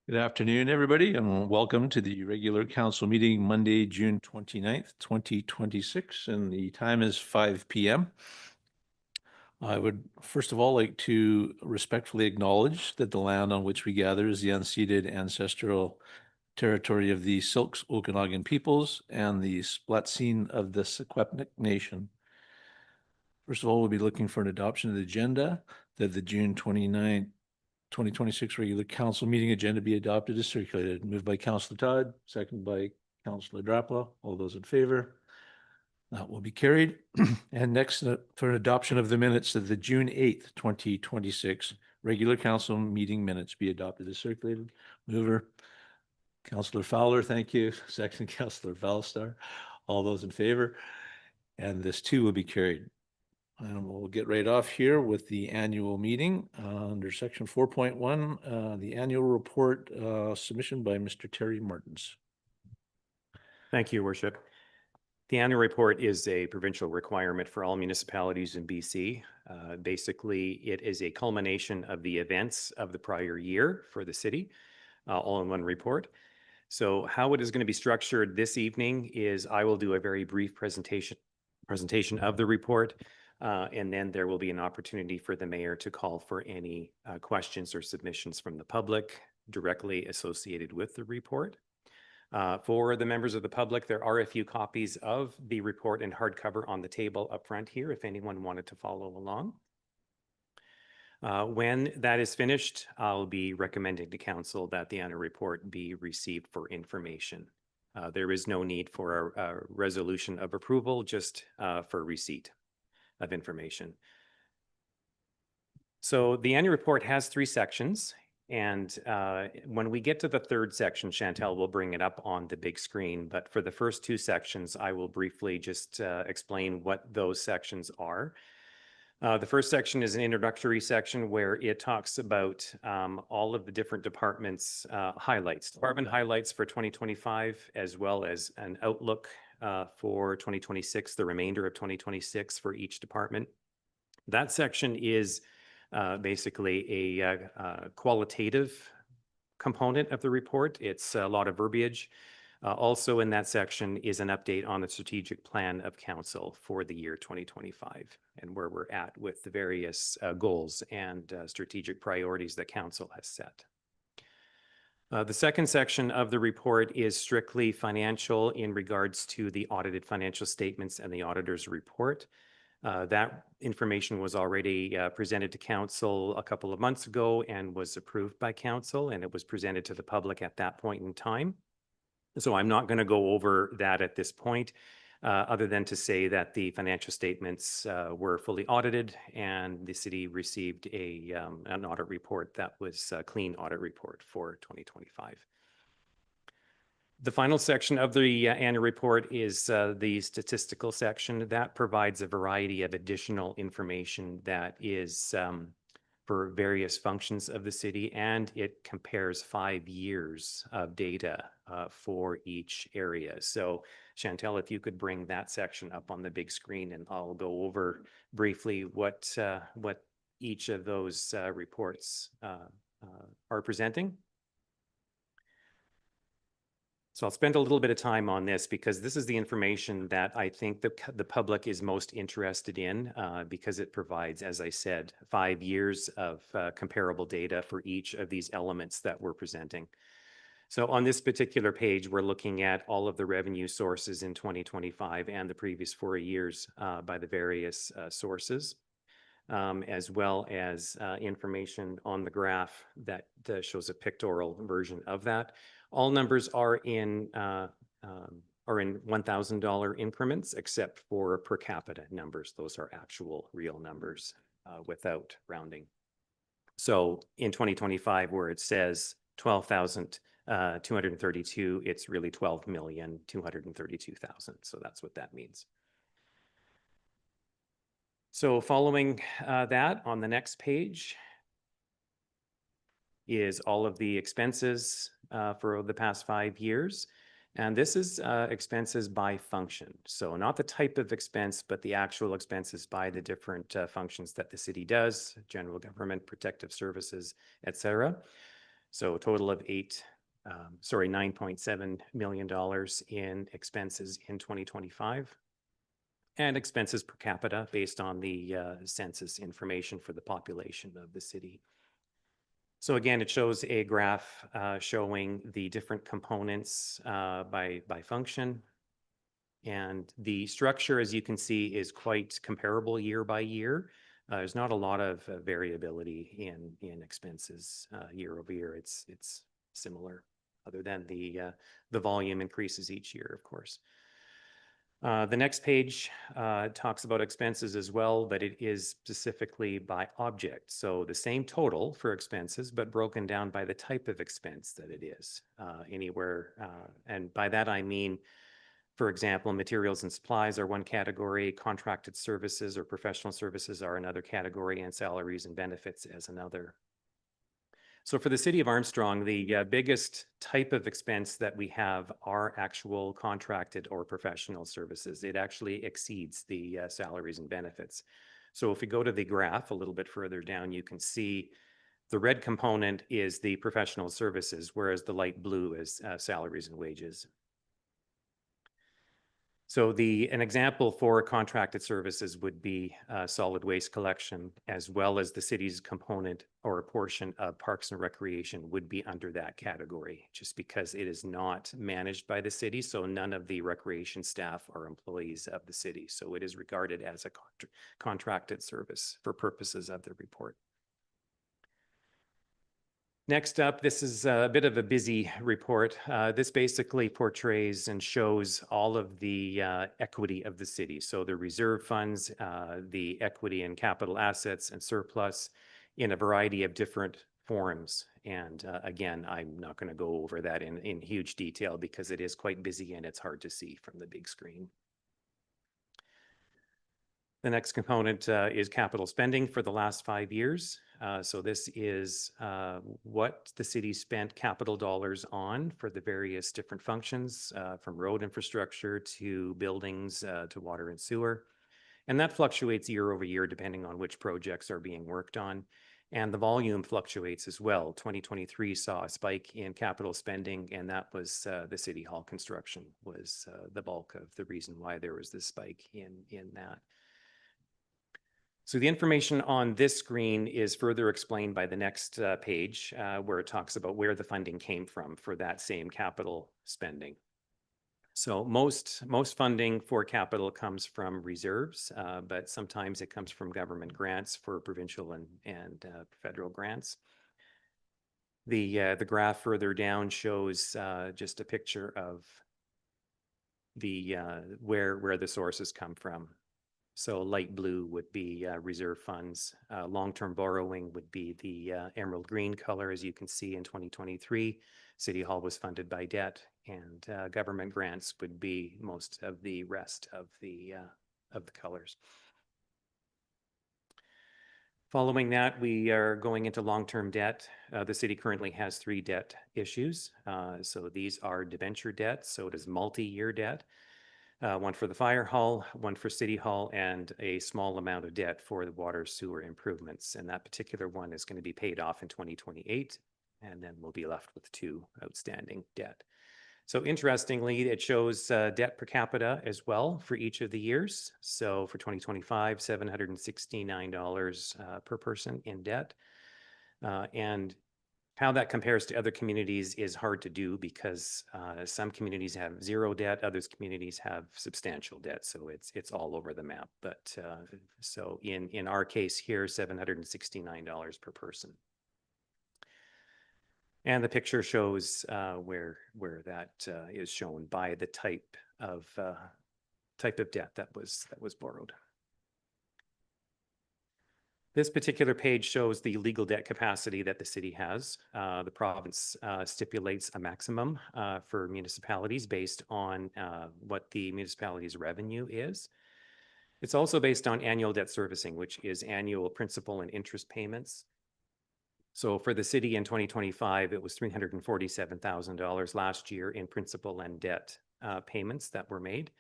Good afternoon, everybody, and welcome to the regular council meeting Monday, June 29th, 2026, and the time is 5 p.m. I would first of all like to respectfully acknowledge that the land on which we gather is the unceded ancestral territory of the Silks Okanagan peoples and the Splatsin of the Secwepemc Nation. First of all, we'll be looking for an adoption of the agenda that the June 29th 2026 regular council meeting agenda be adopted as circulated. Moved by Councillor Todd, seconded by Councillor Drapla. All those in favor? That will be carried. And next, for adoption of the minutes of the June 8th, 2026 regular council meeting minutes be adopted as circulated. Mover, Councillor Fowler, thank you. Second, Councillor Valstar. All those in favor? And this too will be carried. And we'll get right off here with the annual meeting under section 4.1, the annual report submission by Mr. Terry Martins. Thank you, Worship. The annual report is a provincial requirement for all municipalities in BC. Basically, it is a culmination of the events of the prior year for the city, all in one report. So how it is going to be structured this evening is I will do a very brief presentation of the report. And then there will be an opportunity for the mayor to call for any questions or submissions from the public directly associated with the report. For the members of the public, there are a few copies of the report in hardcover on the table up front here if anyone wanted to follow along. When that is finished, I'll be recommending to council that the annual report be received for information. There is no need for a resolution of approval, just for receipt of information. So the annual report has 3 sections. And when we get to the 3rd section, Chantel will bring it up on the big screen. But for the first 2 sections, I will briefly just explain what those sections are. The first section is an introductory section where it talks about all of the different departments' department highlights for 2025, as well as an outlook for 2026, the remainder of 2026 for each department. That section is basically a qualitative component of the report. It's a lot of verbiage. Also in that section is an update on the strategic plan of council for the year 2025 and where we're at with the various goals and strategic priorities that council has set. The second section of the report is strictly financial in regards to the audited financial statements and the auditor's report. That information was already presented to council a couple of months ago and was approved by council, and it was presented to the public at that point in time. So I'm not going to go over that at this point, other than to say that the financial statements were fully audited and the city received an audit report that was a clean audit report for 2025. The final section of the annual report is the statistical section that provides a variety of additional information that is for various functions of the city, and it compares 5 years of data for each area. So Chantel, if you could bring that section up on the big screen, and I'll go over briefly what each of those reports are presenting. So I'll spend a little bit of time on this because this is the information that I think the public is most interested in because it provides, as I said, 5 years of comparable data for each of these elements that we're presenting. So on this particular page, we're looking at all of the revenue sources in 2025 and the previous 4 years by the various sources, as well as information on the graph that shows a pictorial version of that. All numbers are in $1,000 increments, except for per capita numbers. Those are actual real numbers without rounding. So in 2025, where it says 12,232, it's really 12,232,000. So that's what that means. So following that, on the next page is all of the expenses for the past 5 years. And this is expenses by function. So not the type of expense, but the actual expenses by the different functions that the city does, general government, protective services, etc. So a total of $9.7 million in expenses in 2025. And expenses per capita based on the census information for the population of the city. So again, it shows a graph showing the different components by function. And the structure, as you can see, is quite comparable year by year. There's not a lot of variability in expenses year over year. It's similar, other than the volume increases each year, of course. The next page talks about expenses as well, but it is specifically by object. So the same total for expenses, but broken down by the type of expense that it is anywhere. And by that, I mean, for example, materials and supplies are one category, contracted services or professional services are another category, and salaries and benefits as another. So for the city of Armstrong, the biggest type of expense that we have are actual contracted or professional services. It actually exceeds the salaries and benefits. So if we go to the graph a little bit further down, you can see the red component is the professional services, whereas the light blue is salaries and wages. So an example for contracted services would be solid waste collection, as well as the city's component or a portion of parks and recreation would be under that category, just because it is not managed by the city. So none of the recreation staff are employees of the city. So it is regarded as a contracted service for purposes of the report. Next up, this is a bit of a busy report. This basically portrays and shows all of the equity of the city. So the reserve funds, the equity and capital assets and surplus in a variety of different forms. And again, I'm not going to go over that in huge detail because it is quite busy and it's hard to see from the big screen. The next component is capital spending for the last 5 years. So this is what the city spent capital dollars on for the various different functions, from road infrastructure to buildings to water and sewer. And that fluctuates year over year depending on which projects are being worked on. And the volume fluctuates as well. 2023 saw a spike in capital spending, and that was the City Hall construction was the bulk of the reason why there was this spike in that. So the information on this screen is further explained by the next page, where it talks about where the funding came from for that same capital spending. So most funding for capital comes from reserves, but sometimes it comes from government grants for provincial and federal grants. The graph further down shows just a picture of the where the sources come from. So light blue would be reserve funds. Long-term borrowing would be the emerald green color, as you can see in 2023. City Hall was funded by debt, and government grants would be most of the rest of the colors. Following that, we are going into long-term debt. The city currently has 3 debt issues. So these are debenture debt, so it is multi-year debt. One for the fire hall, one for City Hall, and a small amount of debt for the water sewer improvements. And that particular one is going to be paid off in 2028, and then we'll be left with 2 outstanding debt. So interestingly, it shows debt per capita as well for each of the years. So for 2025, $769 per person in debt. And how that compares to other communities is hard to do because some communities have 0 debt, others communities have substantial debt. So it's all over the map. But so in our case here, $769 per person. And the picture shows where that is shown by the type of debt that was borrowed. This particular page shows the legal debt capacity that the city has. The province stipulates a maximum for municipalities based on what the municipality's revenue is. It's also based on annual debt servicing, which is annual principal and interest payments. So for the city in 2025, it was $347,000 last year in principal and debt payments that were made.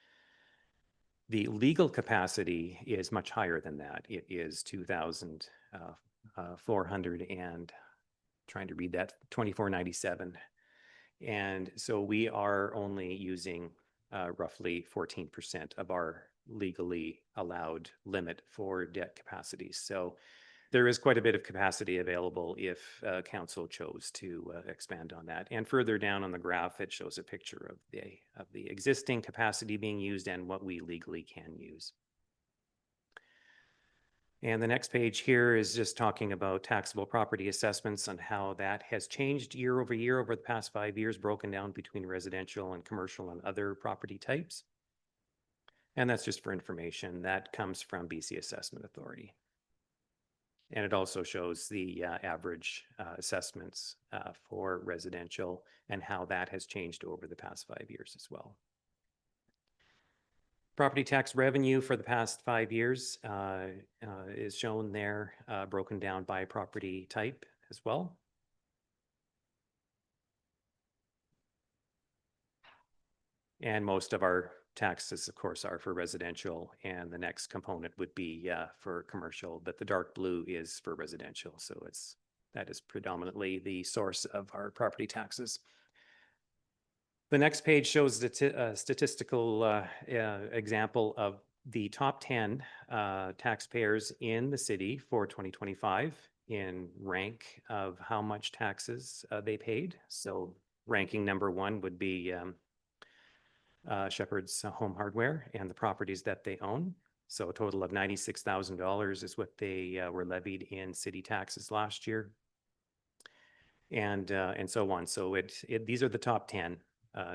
The legal capacity is much higher than that. It is $2,400 and trying to read that, 2497. And so we are only using roughly 14% of our legally allowed limit for debt capacity. So there is quite a bit of capacity available if council chose to expand on that. And further down on the graph, it shows a picture of the existing capacity being used and what we legally can use. And the next page here is just talking about taxable property assessments and how that has changed year over year over the past 5 years, broken down between residential and commercial and other property types. And that's just for information. That comes from BC Assessment Authority. And it also shows the average assessments for residential and how that has changed over the past 5 years as well. Property tax revenue for the past 5 years is shown there, broken down by property type as well. And most of our taxes, of course, are for residential, and the next component would be for commercial, but the dark blue is for residential. So that is predominantly the source of our property taxes. The next page shows the statistical example of the top 10 taxpayers in the city for 2025 in rank of how much taxes they paid. So ranking number 1 would be Shepherd's Home Hardware and the properties that they own. So a total of $96,000 is what they were levied in city taxes last year, and so on. So these are the top 10.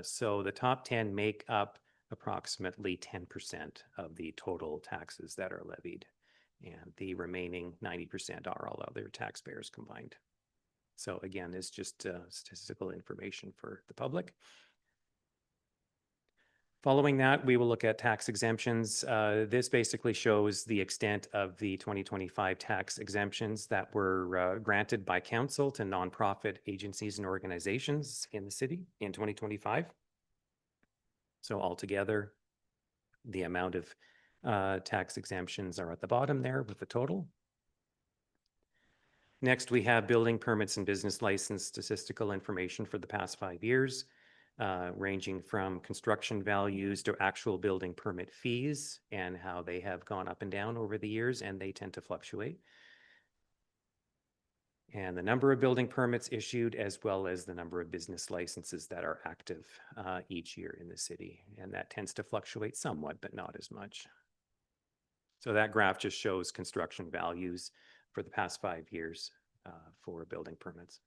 So the top 10 make up approximately 10% of the total taxes that are levied, and the remaining 90% are all other taxpayers combined. So again, it's just statistical information for the public. Following that, we will look at tax exemptions. This basically shows the extent of the 2025 tax exemptions that were granted by council to nonprofit agencies and organizations in the city in 2025. So altogether, the amount of tax exemptions are at the bottom there with the total. Next, we have building permits and business license statistical information for the past 5 years. Ranging from construction values to actual building permit fees and how they have gone up and down over the years, and they tend to fluctuate. And the number of building permits issued, as well as the number of business licenses that are active each year in the city. And that tends to fluctuate somewhat, but not as much. So that graph just shows construction values for the past 5 years for building permits.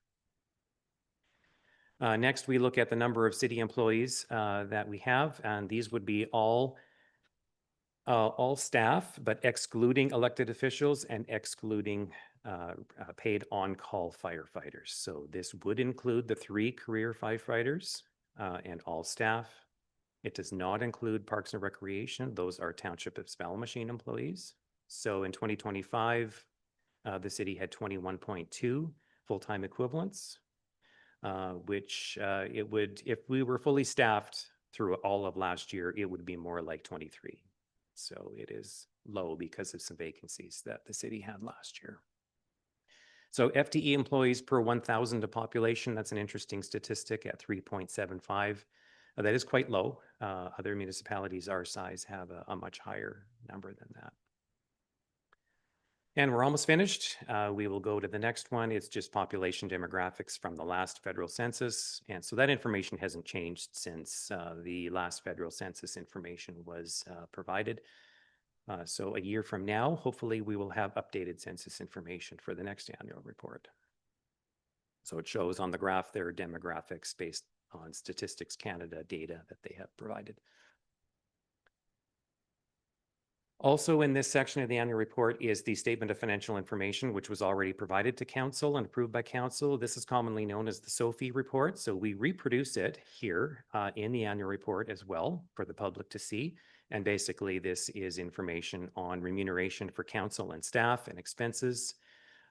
Next, we look at the number of city employees that we have, and these would be all staff, but excluding elected officials and excluding paid on-call firefighters. So this would include the 3 career firefighters and all staff. It does not include Parks and Recreation. Those are Township of Spell-Machine employees. So in 2025, the city had 21.2 full-time equivalents. Which it would, if we were fully staffed through all of last year, it would be more like 23. So it is low because of some vacancies that the city had last year. So FTE employees per 1,000 of population, that's an interesting statistic at 3.75. That is quite low. Other municipalities our size have a much higher number than that. And we're almost finished. We will go to the next one. It's just population demographics from the last federal census. And so that information hasn't changed since the last federal census information was provided. So a year from now, hopefully we will have updated census information for the next annual report. So it shows on the graph their demographics based on Statistics Canada data that they have provided. Also in this section of the annual report is the Statement of Financial Information, which was already provided to council and approved by council. This is commonly known as the SOFI report. So we reproduce it here in the annual report as well for the public to see. And basically this is information on remuneration for council and staff and expenses,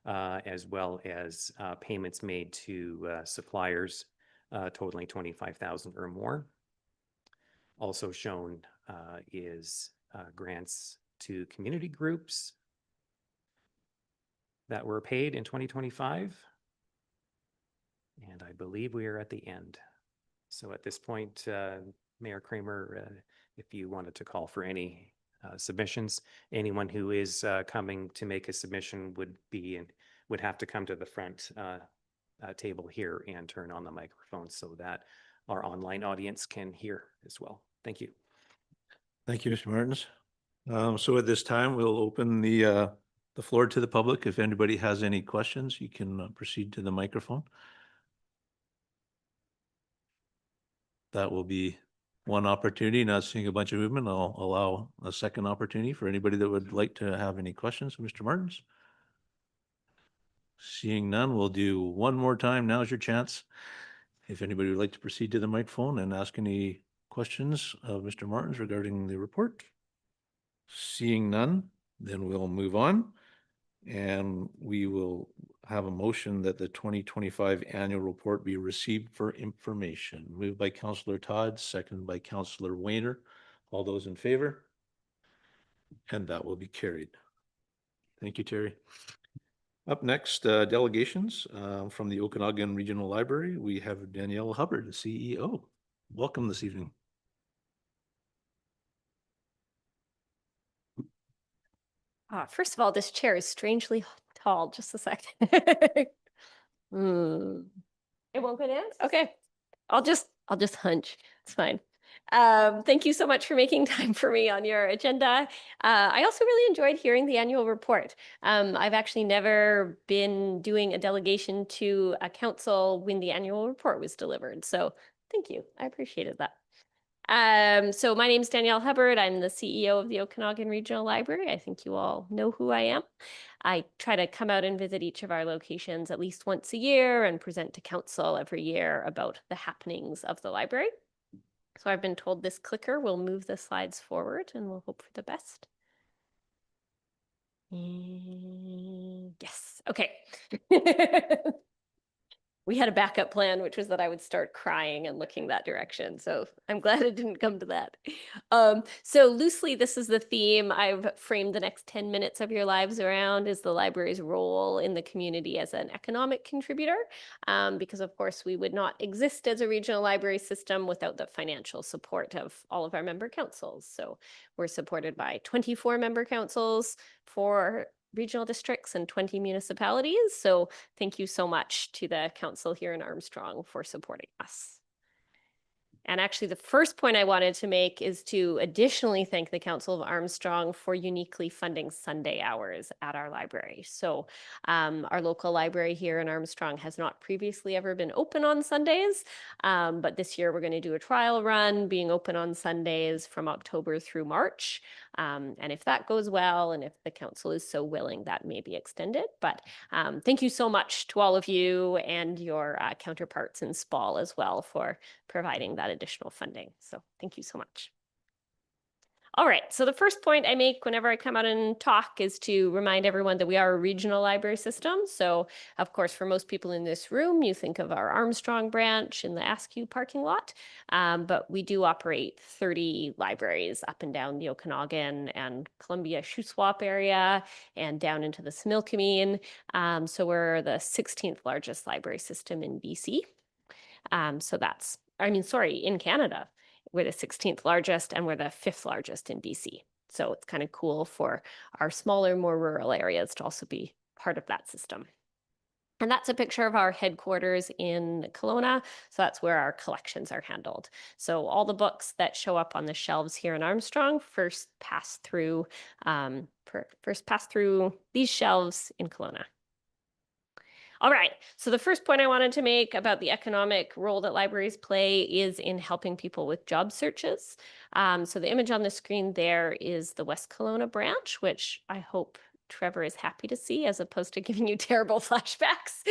as well as payments made to suppliers totaling $25,000 or more. Also shown is grants to community groups that were paid in 2025. believe we are at the end. So at this point, Mayor Kramer, if you wanted to call for any submissions, anyone who is coming to make a submission would have to come to the front table here and turn on the microphone so that our online audience can hear as well. Thank you. Thank you, Mr. Martins. So at this time, we'll open the floor to the public. If anybody has any questions, you can proceed to the microphone. That will be one opportunity. Not seeing a bunch of movement, I'll allow a second opportunity for anybody that would like to have any questions. Mr. Martins? Seeing none, we'll do one more time. Now's your chance. If anybody would like to proceed to the microphone and ask any questions of Mr. Martins regarding the report. Seeing none, then we'll move on. And we will have a motion that the 2025 annual report be received for information. Moved by Councillor Todd, seconded by Councillor Wayner. All those in favor? And that will be carried. Thank you, Terry. Up next, delegations from the Okanagan Regional Library. We have Danielle Hubbard, the CEO. Welcome this evening. First of all, this chair is strangely tall. Just a second. It won't go down? Okay. I'll just hunch. It's fine. Thank you so much for making time for me on your agenda. I also really enjoyed hearing the annual report. I've actually never been doing a delegation to a council when the annual report was delivered. So thank you. I appreciated that. So my name is Danielle Hubbard. I'm the CEO of the Okanagan Regional Library. I think you all know who I am. I try to come out and visit each of our locations at least once a year and present to council every year about the happenings of the library. So I've been told this clicker will move the slides forward and we'll hope for the best. Yes, okay. We had a backup plan, which was that I would start crying and looking that direction. So I'm glad it didn't come to that. So loosely, this is the theme I've framed the next 10 minutes of your lives around is the library's role in the community as an economic contributor. Because of course, we would not exist as a regional library system without the financial support of all of our member councils. So we're supported by 24 member councils, 4 regional districts and 20 municipalities. So thank you so much to the council here in Armstrong for supporting us. And actually, the first point I wanted to make is to additionally thank the Council of Armstrong for uniquely funding Sunday hours at our library. So our local library here in Armstrong has not previously ever been open on Sundays, but this year we're going to do a trial run being open on Sundays from October through March. And if that goes well, and if the council is so willing, that may be extended. But thank you so much to all of you and your counterparts in SPAL as well for providing that additional funding. So thank you so much. All right, so the first point I make whenever I come out and talk is to remind everyone that we are a regional library system. So of course, for most people in this room, you think of our Armstrong branch in the Askew parking lot, but we do operate 30 libraries up and down the Okanagan and Columbia Shuswap area and down into the Similkameen. So we're the 16th largest library system in BC. In Canada. We're the 16th largest and we're the 5th largest in BC. So it's kind of cool for our smaller, more rural areas to also be part of that system. And that's a picture of our headquarters in Kelowna. So that's where our collections are handled. So all the books that show up on the shelves here in Armstrong first pass through these shelves in Kelowna. All right, so the first point I wanted to make about the economic role that libraries play is in helping people with job searches. So the image on the screen there is the West Kelowna branch, which I hope Trevor is happy to see as opposed to giving you terrible flashbacks.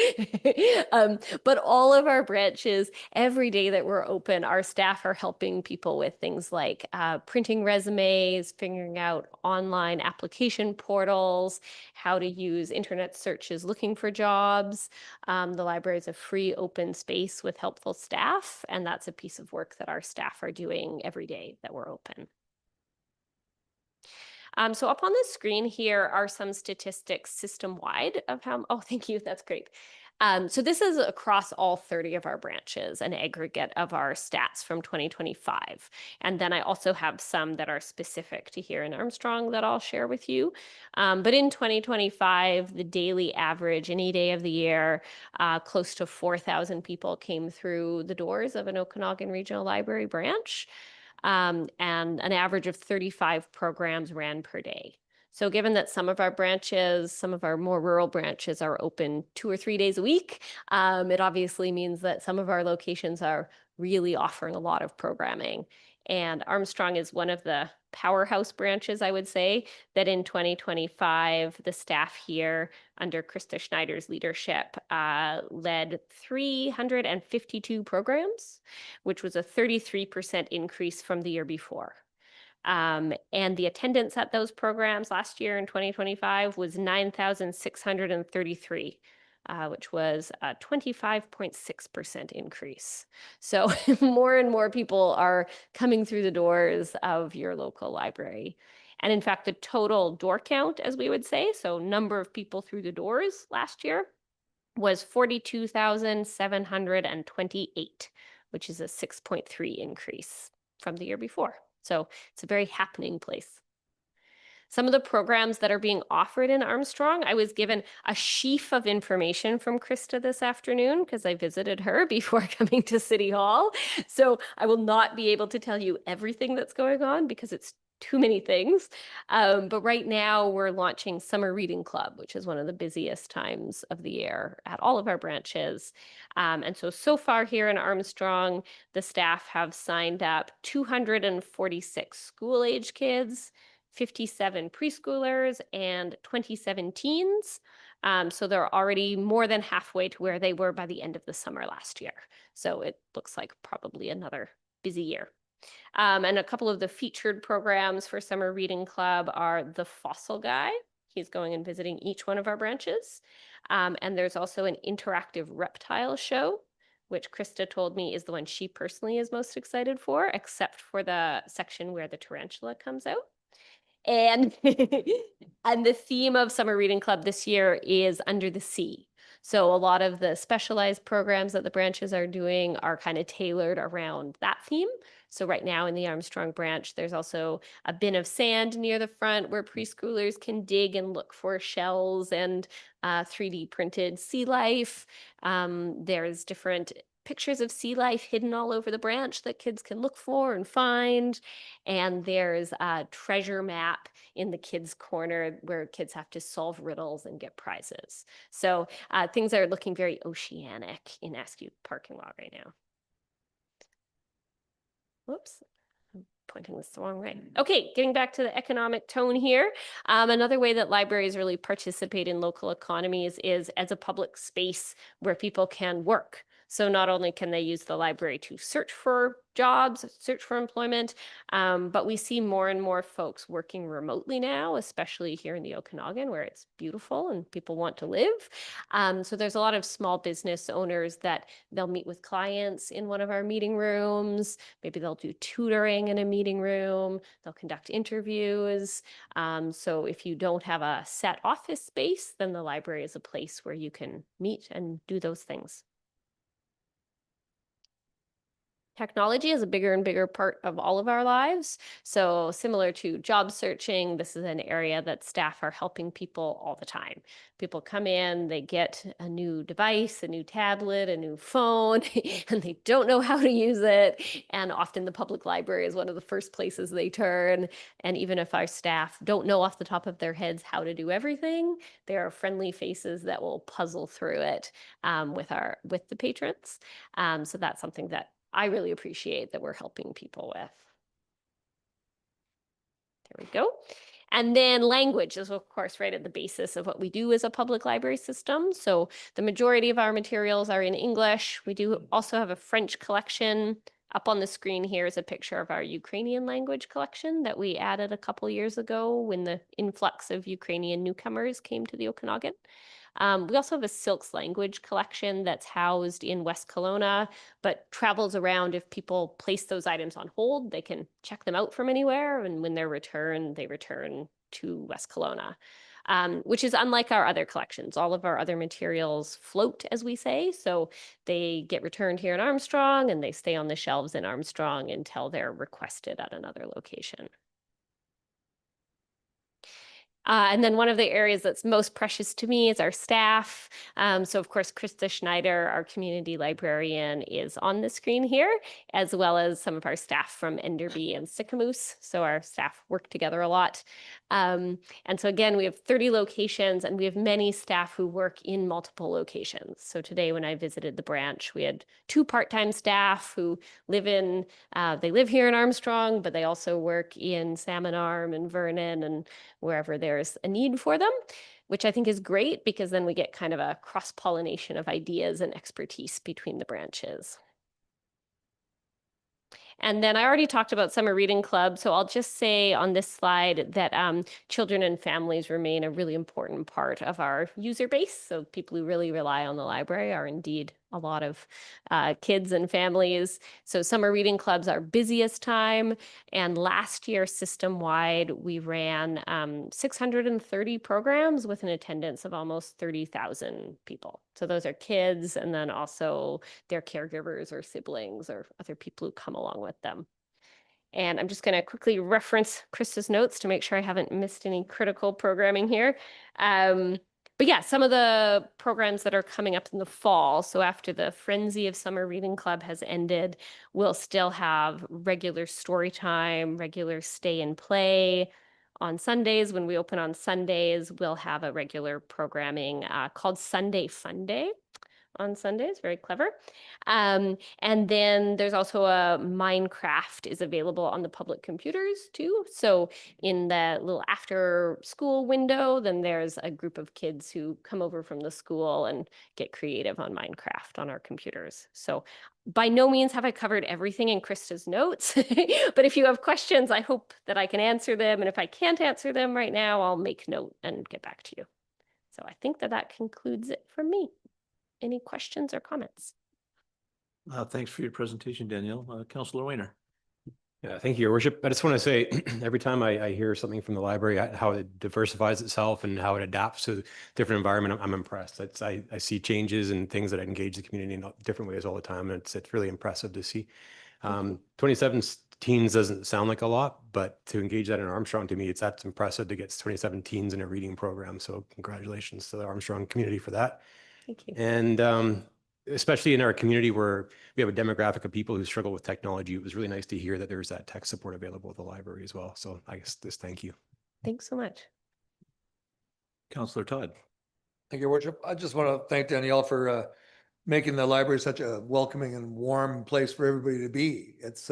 But all of our branches, every day that we're open, our staff are helping people with things like printing resumes, figuring out online application portals, how to use internet searches looking for jobs. The library is a free open space with helpful staff, and that's a piece of work that our staff are doing every day that we're open. So up on the screen here are some statistics system-wide of how, oh, thank you, that's great. So this is across all 30 of our branches, an aggregate of our stats from 2025. And then I also have some that are specific to here in Armstrong that I'll share with you. But in 2025, the daily average, any day of the year, close to 4,000 people came through the doors of an Okanagan Regional Library branch. And an average of 35 programs ran per day. So given that some of our branches, some of our more rural branches are open 2 or 3 days a week, it obviously means that some of our locations are really offering a lot of programming. And Armstrong is one of the powerhouse branches, I would say, that in 2025, the staff here under Krista Schneider's leadership led 352 programs, which was a 33% increase from the year before. And the attendance at those programs last year in 2025 was 9,633, which was a 25.6% increase. So more and more people are coming through the doors of your local library. And in fact, the total door count, as we would say, so number of people through the doors last year, was 42,728, which is a 6.3 increase from the year before. So it's a very happening place. Some of the programs that are being offered in Armstrong, I was given a sheaf of information from Krista this afternoon because I visited her before coming to City Hall. So I will not be able to tell you everything that's going on because it's too many things. But right now we're launching Summer Reading Club, which is one of the busiest times of the year at all of our branches. And so far here in Armstrong, the staff have signed up 246 school-age kids, 57 preschoolers, and 27 teens. So they're already more than halfway to where they were by the end of the summer last year. So it looks like probably another busy year. And a couple of the featured programs for Summer Reading Club are The Fossil Guy. He's going and visiting each one of our branches. And there's also an interactive reptile show, which Krista told me is the one she personally is most excited for, except for the section where the tarantula comes out. And and the theme of Summer Reading Club this year is Under the Sea. So a lot of the specialized programs that the branches are doing are kind of tailored around that theme. So right now in the Armstrong branch, there's also a bin of sand near the front where preschoolers can dig and look for shells and 3D printed sea life. There's different pictures of sea life hidden all over the branch that kids can look for and find. And there's a treasure map in the kids' corner where kids have to solve riddles and get prizes. So things are looking very oceanic in Askew parking lot right now. Whoops. I'm pointing this the wrong way. Okay, getting back to the economic tone here. Another way that libraries really participate in local economies is as a public space where people can work. So not only can they use the library to search for jobs, search for employment, but we see more and more folks working remotely now, especially here in the Okanagan where it's beautiful and people want to live. So there's a lot of small business owners that they'll meet with clients in one of our meeting rooms. Maybe they'll do tutoring in a meeting room. They'll conduct interviews. So if you don't have a set office space, then the library is a place where you can meet and do those things. Technology is a bigger and bigger part of all of our lives. So similar to job searching, this is an area that staff are helping people all the time. People come in, they get a new device, a new tablet, a new phone, and they don't know how to use it. And often the public library is one of the first places they turn. And even if our staff don't know off the top of their heads how to do everything, there are friendly faces that will puzzle through it with the patrons. So that's something that I really appreciate that we're helping people with. There we go. And then language is, of course, right at the basis of what we do as a public library system. So the majority of our materials are in English. We do also have a French collection. Up on the screen here is a picture of our Ukrainian language collection that we added a couple years ago when the influx of Ukrainian newcomers came to the Okanagan. We also have a Silks language collection that's housed in West Kelowna, but travels around. If people place those items on hold, they can check them out from anywhere. And when they're returned, they return to West Kelowna. which is unlike our other collections. All of our other materials float, as we say, so they get returned here in Armstrong and they stay on the shelves in Armstrong until they're requested at another location. And then one of the areas that's most precious to me is our staff. So of course, Krista Schneider, our community librarian, is on the screen here, as well as some of our staff from Enderby and Sycamoose. So our staff work together a lot. And so again, we have 30 locations and we have many staff who work in multiple locations. So today when I visited the branch, we had 2 part-time staff who live they live here in Armstrong, but they also work in Salmon Arm and Vernon and wherever there's a need for them, which I think is great because then we get kind of a cross-pollination of ideas and expertise between the branches. And then I already talked about Summer Reading Club, so I'll just say on this slide that children and families remain a really important part of our user base. So people who really rely on the library are indeed a lot of kids and families. So summer reading clubs are busiest time. And last year, system-wide, we ran 630 programs with an attendance of almost 30,000 people. So those are kids and then also their caregivers or siblings or other people who come along with them. And I'm just going to quickly reference Krista's notes to make sure I haven't missed any critical programming here. But yeah, some of the programs that are coming up in the fall, so after the frenzy of Summer Reading Club has ended, we'll still have regular story time, regular stay and play. On Sundays, when we open on Sundays, we'll have a regular programming called Sunday Fun Day on Sundays, very clever. And then there's also a Minecraft is available on the public computers too. So in the little after school window, then there's a group of kids who come over from the school and get creative on Minecraft on our computers. So by no means have I covered everything in Krista's notes, but if you have questions, I hope that I can answer them. And if I can't answer them right now, I'll make note and get back to you. So I think that concludes it for me. Any questions or comments? Thanks for your presentation, Danielle. Councillor Weiner. Yeah, thank you, Your Worship. I just want to say, every time I hear something from the library, how it diversifies itself and how it adapts to different environment, I'm impressed. I see changes and things that engage the community in different ways all the time, and it's really impressive to see. 27 teens doesn't sound like a lot, but to engage that in Armstrong, to me, that's impressive to get 27 teens in a reading program. So congratulations to the Armstrong community for that. Thank you. And especially in our community where we have a demographic of people who struggle with technology, it was really nice to hear that there's that tech support available at the library as well. So I guess thank you. Thanks so much. Councillor Todd. Thank you, Your Worship. I just want to thank Danielle for making the library such a welcoming and warm place for everybody to be. It's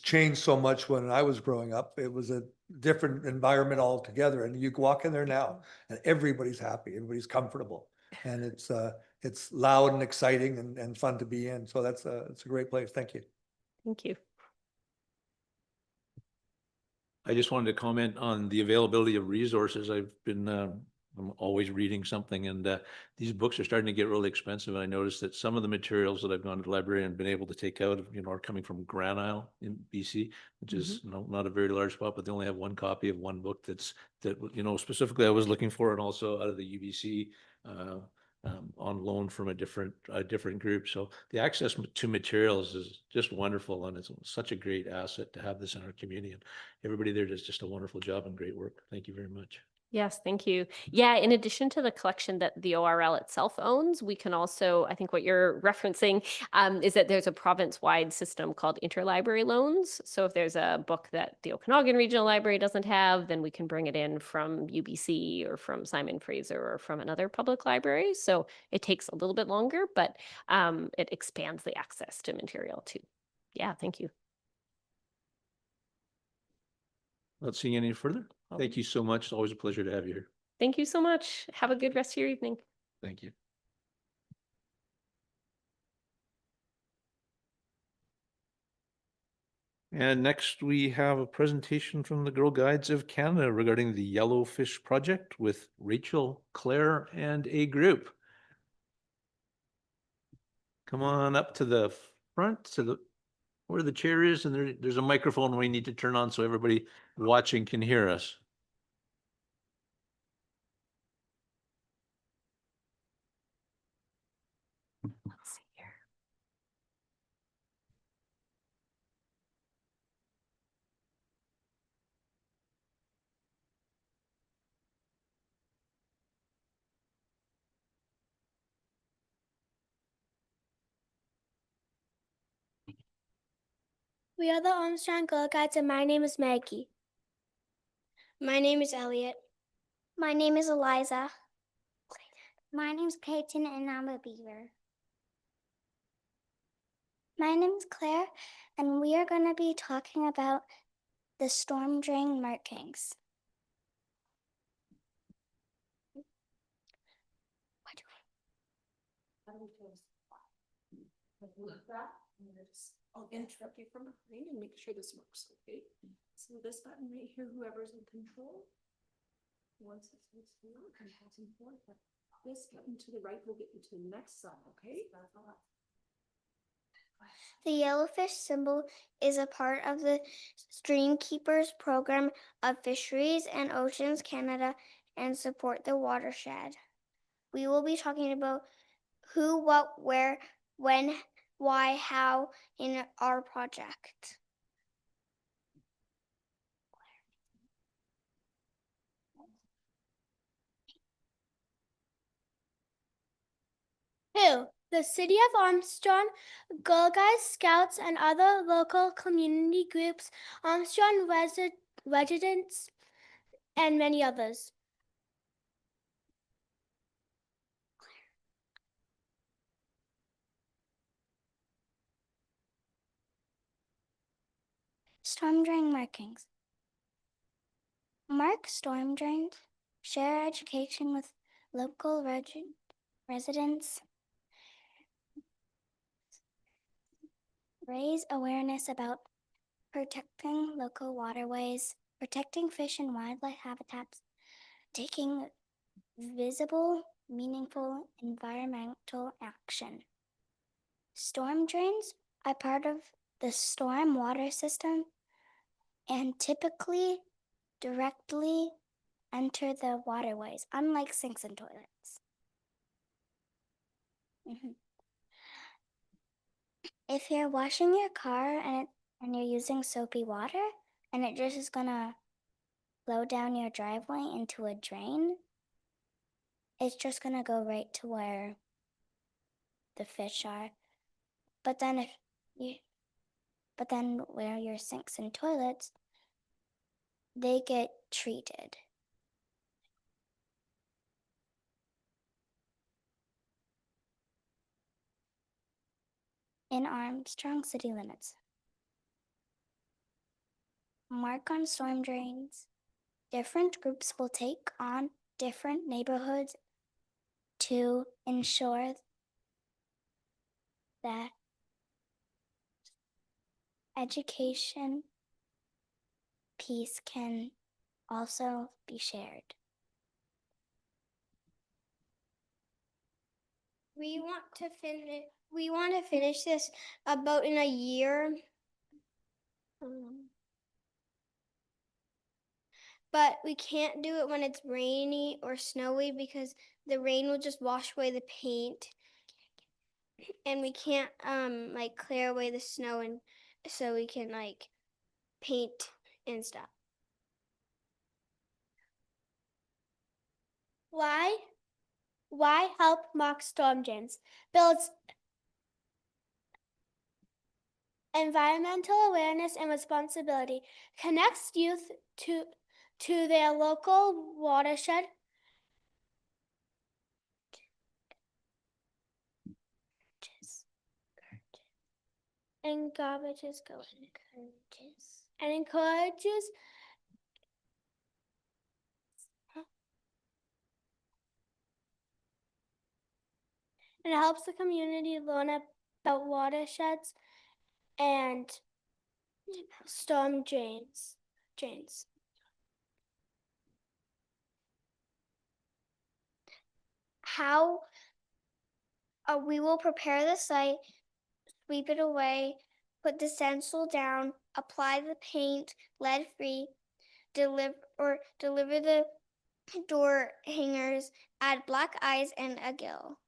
changed so much. When I was growing up, it was a different environment altogether. And you walk in there now and everybody's happy, everybody's comfortable. And it's loud and exciting and fun to be in. So it's a great place. Thank you. Thank you. I just wanted to comment on the availability of resources. I'm always reading something, and these books are starting to get really expensive. And I noticed that some of the materials that I've gone to the library and been able to take out, are coming from Grand Isle in BC, which is not a very large spot, but they only have one copy of one book that specifically I was looking for, and also out of the UBC on loan from a different group. So the access to materials is just wonderful, and it's such a great asset to have this in our community. And everybody there does just a wonderful job and great work. Thank you very much. Yes, thank you. Yeah, in addition to the collection that the ORL itself owns, we can also, I think what you're referencing is that there's a province-wide system called interlibrary loans. So if there's a book that the Okanagan Regional Library doesn't have, then we can bring it in from UBC or from Simon Fraser or from another public library. So it takes a little bit longer, but it expands the access to material too. Yeah, thank you. Not seeing any further. Thank you so much. It's always a pleasure to have you here. Thank you so much. Have a good rest of your evening. Thank you. And next we have a presentation from the Girl Guides of Canada regarding the Yellowfish Project with Rachel, Claire, and a group. Come on up to the front, where the chair is, and there's a microphone we need to turn on so everybody watching can hear us. We are the Armstrong Girl Guides, and my name is Maggie. My name is Elliot. My name is Eliza. My name is Peyton, and I'm a beaver. My name is Claire, and we are going to be talking about the storm drain markings. I'll interrupt you from behind and make sure this works, okay? So this button right here, whoever's in control. Once it says forward, I'm passing forward, but this button to the right will get you to the next side, okay? The yellowfish symbol is a part of the Stream Keepers program of Fisheries and Oceans Canada and support the watershed. We will be talking about who, what, where, when, why, how in our project. Who? The City of Armstrong, Girl Guides, Scouts, and other local community groups, Armstrong residents, and many others. Storm drain markings. Mark storm drains. Share education with local residents. Raise awareness about protecting local waterways, protecting fish and wildlife habitats, taking visible, meaningful environmental action. Storm drains are part of the storm water system and typically directly enter the waterways, unlike sinks and toilets. If you're washing your car and you're using soapy water and it just is gonna flow down your driveway into a drain, it's just gonna go right to where the fish are. But then where your sinks and toilets, they get treated. In Armstrong city limits. Mark on storm drains. Different groups will take on different neighborhoods to ensure that education piece can also be shared. We want to finish this about in a year. But we can't do it when it's rainy or snowy because the rain will just wash away the paint. And we can't like clear away the snow and so we can like paint and stuff. Why help mock storm drains? Builds environmental awareness and responsibility, connects youth to their local watershed, and encourages and helps the community learn about watersheds and storm drains. How we will prepare the site, sweep it away, put the stencil down, apply the paint, lead-free, deliver the door hangers, add black eyes and a gill.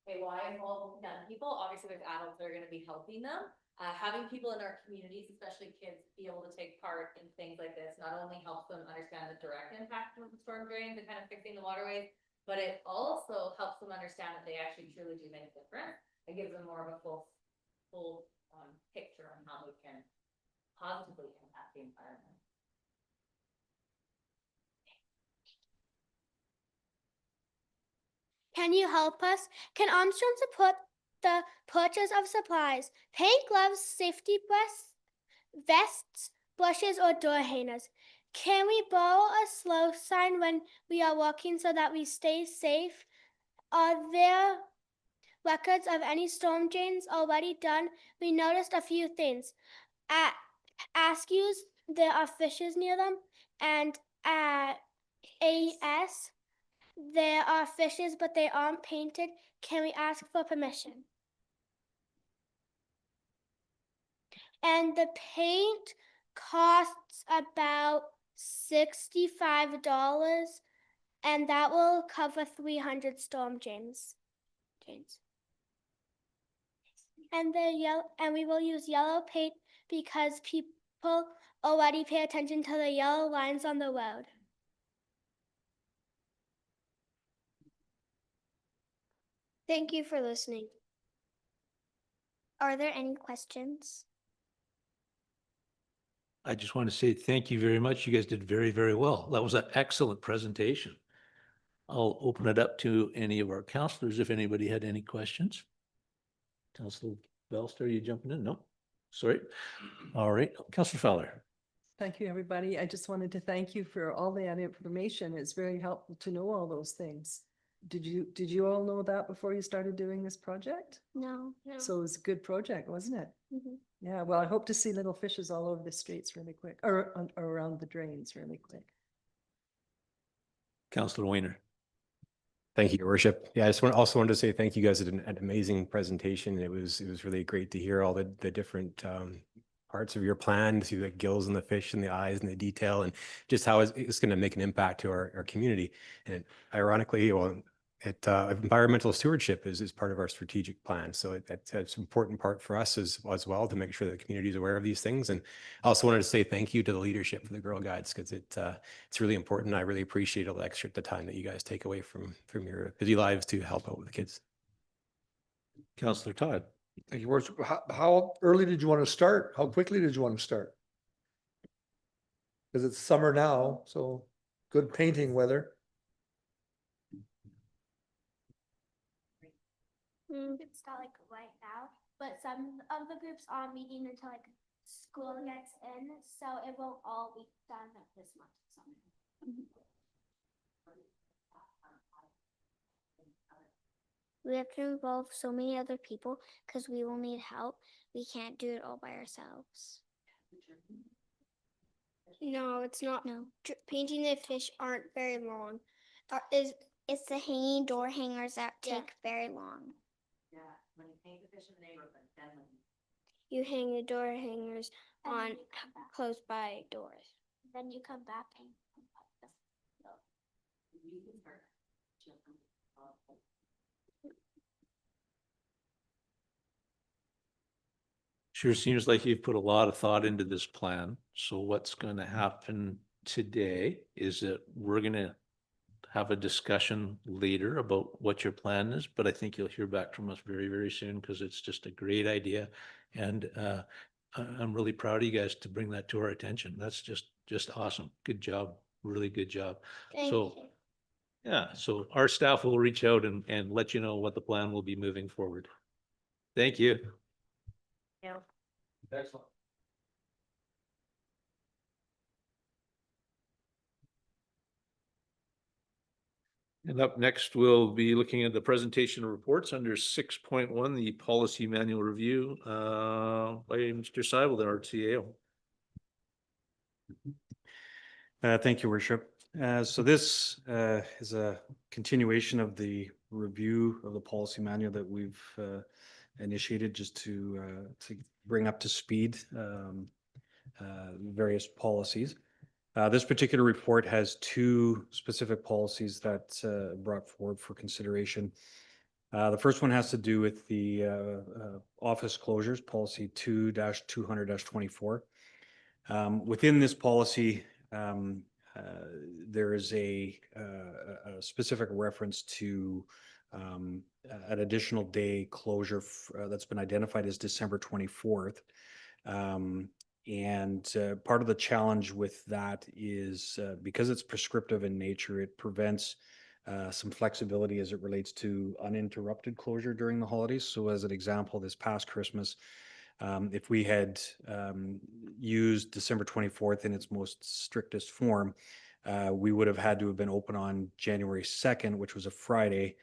Okay, why involve young people? Obviously, there's adults that are going to be helping them. Having people in our communities, especially kids, be able to take part in things like this not only helps them understand the direct impact of the storm drains and kind of fixing the waterways, but it also helps them understand that they actually truly do make a difference. It gives them more of a full full picture on how we can positively impact the environment. Can you help us? Can Armstrong support the purchase of supplies, paint, gloves, safety vests, brushes, or door hangers? Can we borrow a slow sign when we are walking so that we stay safe? Are there records of any storm drains already done? We noticed a few things. At Askews, there are fishes near them, and at AS, there are fishes, but they aren't painted. Can we ask for permission? And the paint costs about $65, and that will cover 300 storm drains. And we will use yellow paint because people already pay attention to the yellow lines on the road. Thank you for listening. Are there any questions? I just want to say thank you very much. You guys did very, very well. That was an excellent presentation. I'll open it up to any of our counselors if anybody had any questions. Councilor Belster, are you jumping in? No, sorry. All right, Councilor Fowler. Thank you, everybody. I just wanted to thank you for all that information. It's very helpful to know all those things. Did you all know that before you started doing this project? No. So it was a good project, wasn't it? Mhm. Yeah, well, I hope to see little fishes all over the streets really quick, or around the drains really quick. Councilor Weiner. Thank you, Your Worship. Yeah, I just also wanted to say thank you guys. Did an amazing presentation. It was really great to hear all the different parts of your plan, to see the gills and the fish and the eyes and the detail, and just how it's going to make an impact to our community. And ironically, well, environmental stewardship is part of our strategic plan. So it's an important part for us as well to make sure that the community is aware of these things. And I also wanted to say thank you to the leadership for the Girl Guides, because it's really important. I really appreciate all the time that you guys take away from your busy lives to help out with the kids. Councilor Todd. Thank you, Worship. How early did you want to start? How quickly did you want to start? Because it's summer now, so good painting weather. We could start like right now, but some of the groups are meeting until like school gets in, so it won't all be done this month. We have to involve so many other people because we will need help. We can't do it all by ourselves. No, it's not. No. Painting the fish aren't very long. It's the hanging door hangers that take very long. Yeah, when you paint the fish in the neighborhood, then when You hang the door hangers on close by doors. Then you come back and you can start. Sure seems like you've put a lot of thought into this plan. So what's going to happen today is that we're going to have a discussion later about what your plan is, but I think you'll hear back from us very, very soon because it's just a great idea. And I'm really proud of you guys to bring that to our attention. That's just awesome. Good job. Really good job. Thank So you. yeah, so our staff will reach out and let you know what the plan will be moving forward. Thank you. Yeah. Excellent. And up next, we'll be looking at the presentation of reports under 6.1, the policy manual review by Mr. Seibel, our CAO. Thank you, Worship. So this is a continuation of the review of the policy manual that we've initiated just to bring up to speed various policies. This particular report has two specific policies that brought forward for consideration. The first one has to do with the office closures, policy 2-200-24. Within this policy, there is a specific reference to an additional day closure that's been identified as December 24th. Part of the challenge with that is because it's prescriptive in nature, it prevents some flexibility as it relates to uninterrupted closure during the holidays. So as an example, this past Christmas, if we had used December 24th in its most strictest form, we would have had to have been open on January 2nd, which was a Friday,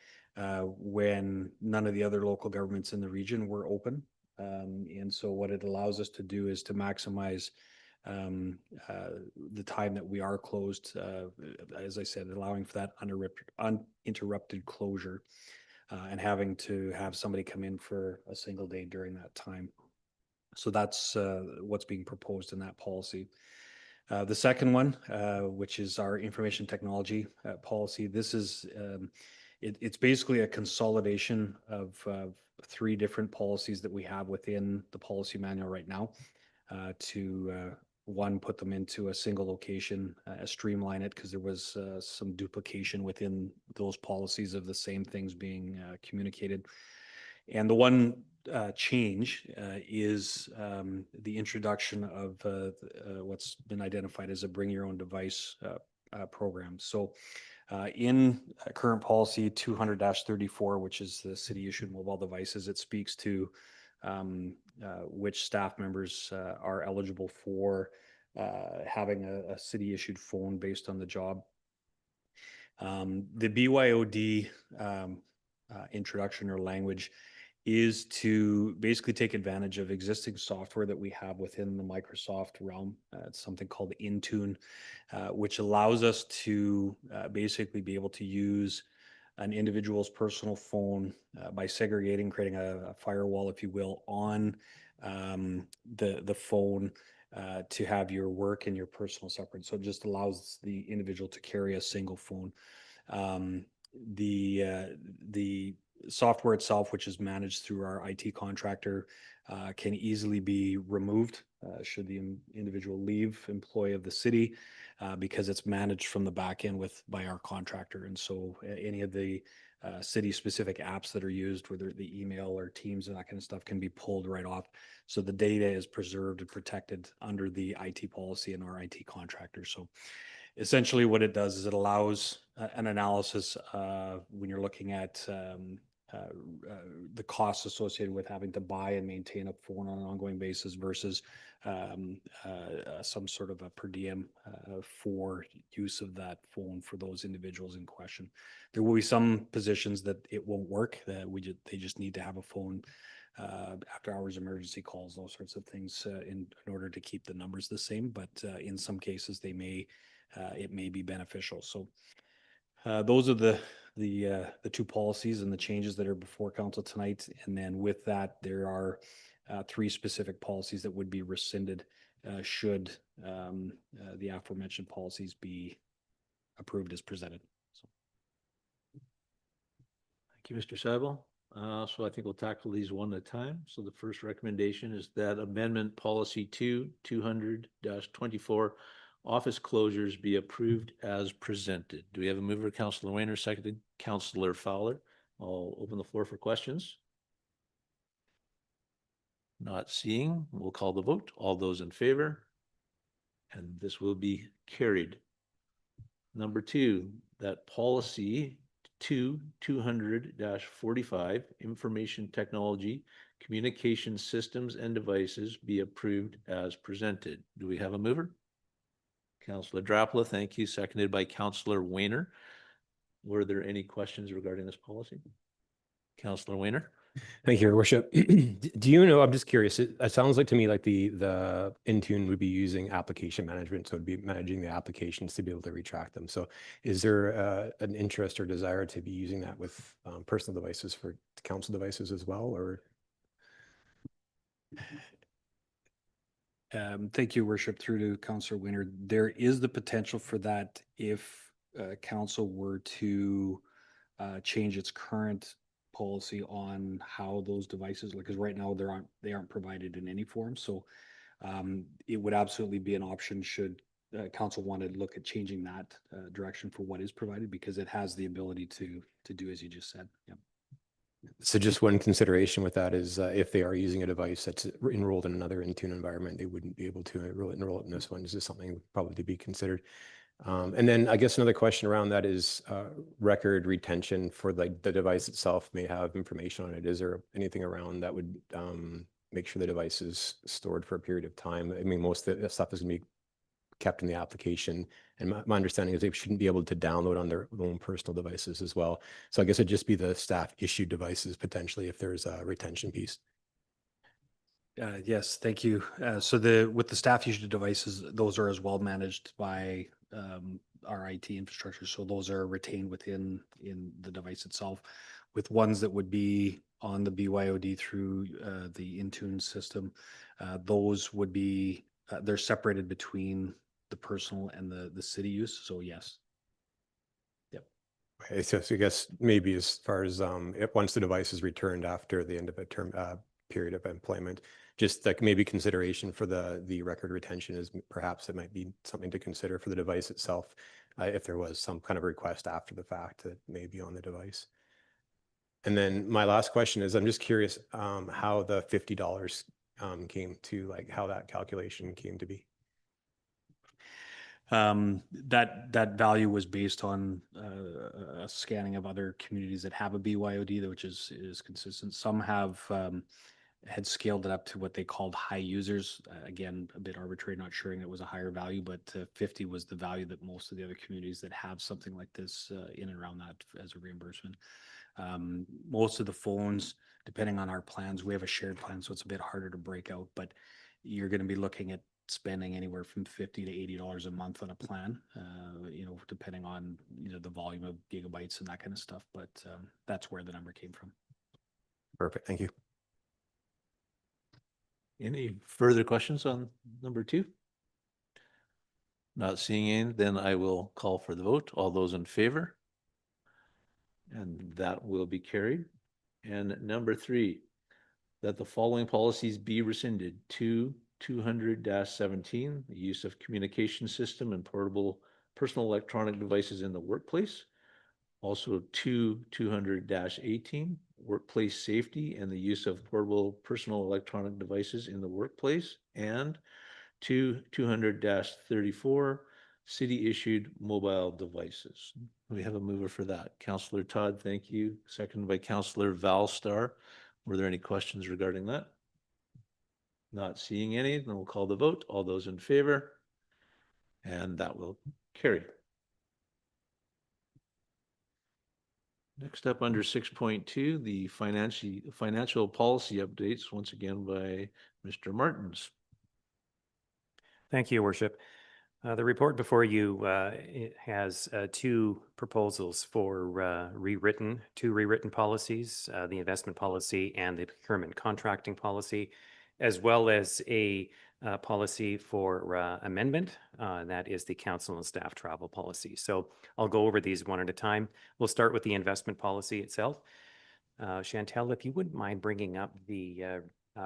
when none of the other local governments in the region were open. And so what it allows us to do is to maximize the time that we are closed, as I said, allowing for that uninterrupted closure, and having to have somebody come in for a single day during that time. So that's what's being proposed in that policy. The second one, which is our information technology policy, this is it's basically a consolidation of 3 different policies that we have within the policy manual right now, to one, put them into a single location, streamline it, because there was some duplication within those policies of the same things being communicated. And the one change is the introduction of what's been identified as a bring your own device program. So in current policy 200-34, which is the city issued mobile devices, it speaks to which staff members are eligible for having a city issued phone based on the job. The BYOD introduction or language is to basically take advantage of existing software that we have within the Microsoft realm. It's something called Intune, which allows us to basically be able to use an individual's personal phone by segregating, creating a firewall, if you will, on the phone to have your work and your personal separate. So it just allows the individual to carry a single phone. The software itself, which is managed through our IT contractor, can easily be removed should the individual leave employee of the city, because it's managed from the back end by our contractor. And so any of the city-specific apps that are used, whether the email or Teams and that kind of stuff, can be pulled right off. So the data is preserved and protected under the IT policy and our IT contractor. So essentially what it does is it allows an analysis when you're looking at the costs associated with having to buy and maintain a phone on an ongoing basis versus some sort of a per diem for use of that phone for those individuals in question. There will be some positions that it won't work, that they just need to have a phone after hours emergency calls, those sorts of things in order to keep the numbers the same. But in some cases it may be beneficial. So those are the 2 policies and the changes that are before council tonight. And then with that, there are 3 specific policies that would be rescinded should the aforementioned policies be approved as presented. So. Thank you, Mr. Seibel. So I think we'll tackle these one at a time. So the first recommendation is that amendment policy 200-24 office closures be approved as presented. Do we have a mover? Councillor Wayner, seconded Councillor Fowler. I'll open the floor for questions. Not seeing, we'll call the vote. All those in favor? And this will be carried. Number 2, that policy 200-45 information technology, communication systems and devices be approved as presented. Do we have a mover? Councillor Drapla, thank you. Seconded by Councillor Wayner. Were there any questions regarding this policy? Councillor Wayner. Thank you, Your Worship. Do you know, I'm just curious, it sounds like to me like the Intune would be using application management, so it'd be managing the applications to be able to retract them. So is there an interest or desire to be using that with personal devices for council devices as well, or? Thank you, Worship. Through to Councillor Wayner. There is the potential for that if council were to change its current policy on how those devices, because right now they aren't provided in any form. So it would absolutely be an option should council wanted to look at changing that direction for what is provided because it has the ability to do as you just said. Yep. So just one consideration with that is if they are using a device that's enrolled in another Intune environment, they wouldn't be able to enroll it in this one. This is something probably to be considered. And then I guess another question around that is record retention for like the device itself may have information on it. Is there anything around that would make sure the device is stored for a period of time? I mean, most of the stuff is going to be kept in the application. And my understanding is they shouldn't be able to download on their own personal devices as well. So I guess it'd just be the staff issued devices potentially if there's a retention piece. Yes, thank you. So with the staff issued devices, those are as well managed by our IT infrastructure. So those are retained in the device itself. With ones that would be on the BYOD through the Intune system, those would be they're separated between the personal and the city use. So yes. Yep. Okay, so I guess maybe as far as if once the device is returned after the end of a term period of employment, just like maybe consideration for the record retention is perhaps it might be something to consider for the device itself if there was some kind of request after the fact that may be on the device. And then my last question is, I'm just curious how the $50 came to, like how that calculation came to be. That value was based on a scanning of other communities that have a BYOD, which is consistent. Some have had scaled it up to what they called high users. Again, a bit arbitrary, not sure it was a higher value, but 50 was the value that most of the other communities that have something like this in and around that as a reimbursement. Most of the phones, depending on our plans, we have a shared plan, so it's a bit harder to break out, but you're going to be looking at spending anywhere from $50 to $80 a month on a plan, depending on the volume of gigabytes and that kind of stuff. But that's where the number came from. Perfect. Thank you. Any further questions on number 2? Not seeing any, then I will call for the vote. All those in favor? And that will be carried. And number 3, that the following policies be rescinded. 200-17, the use of communication system and portable personal electronic devices in the workplace. Also 200-18, workplace safety and the use of portable personal electronic devices in the workplace. And 200-34, city issued mobile devices. We have a mover for that. Councillor Todd, thank you. Seconded by Councillor Valstar. Were there any questions regarding that? Not seeing any, then we'll call the vote. All those in favor? And that will carry. Next up under 6.2, the financial policy updates, once again by Mr. Martins. Thank you, Your Worship. The report before you it has 2 proposals for two rewritten policies, the investment policy and the procurement contracting policy, as well as a policy for amendment. That is the council and staff travel policy. So I'll go over these one at a time. We'll start with the investment policy itself. Chantel, if you wouldn't mind bringing up the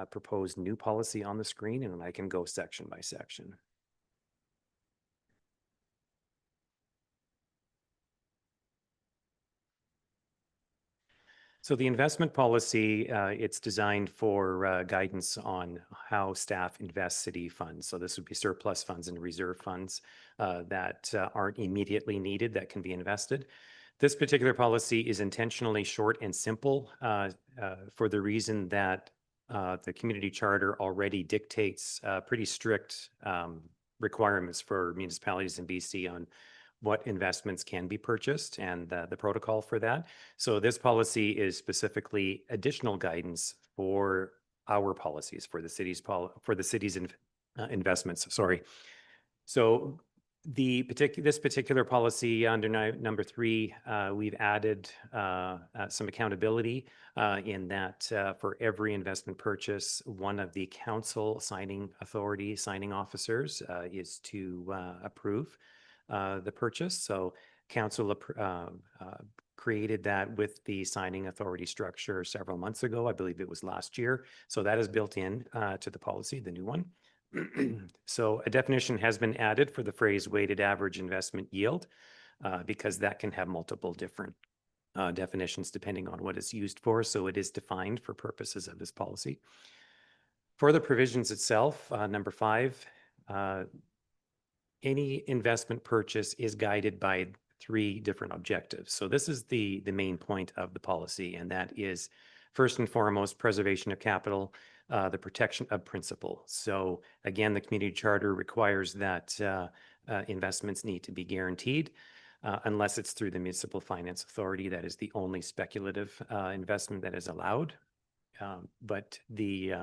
proposed new policy on the screen, and then I can go section by section. So the investment policy, it's designed for guidance on how staff invest city funds. So this would be surplus funds and reserve funds that aren't immediately needed that can be invested. This particular policy is intentionally short and simple for the reason that the community charter already dictates pretty strict requirements for municipalities in BC on what investments can be purchased and the protocol for that. So this policy is specifically additional guidance for our policies, for the city's investments. Sorry. So this particular policy under number 3, we've added some accountability in that for every investment purchase, one of the council signing officers is to approve the purchase. So council created that with the signing authority structure several months ago. I believe it was last year. So that is built in to the policy, the new one. So a definition has been added for the phrase weighted average investment yield because that can have multiple different definitions depending on what it's used for. So it is defined for purposes of this policy. For the provisions itself, number 5, any investment purchase is guided by 3 different objectives. So this is the main point of the policy, and that is first and foremost preservation of capital, the protection of principal. So again, the community charter requires that investments need to be guaranteed unless it's through the municipal finance authority. That is the only speculative investment that is allowed. But the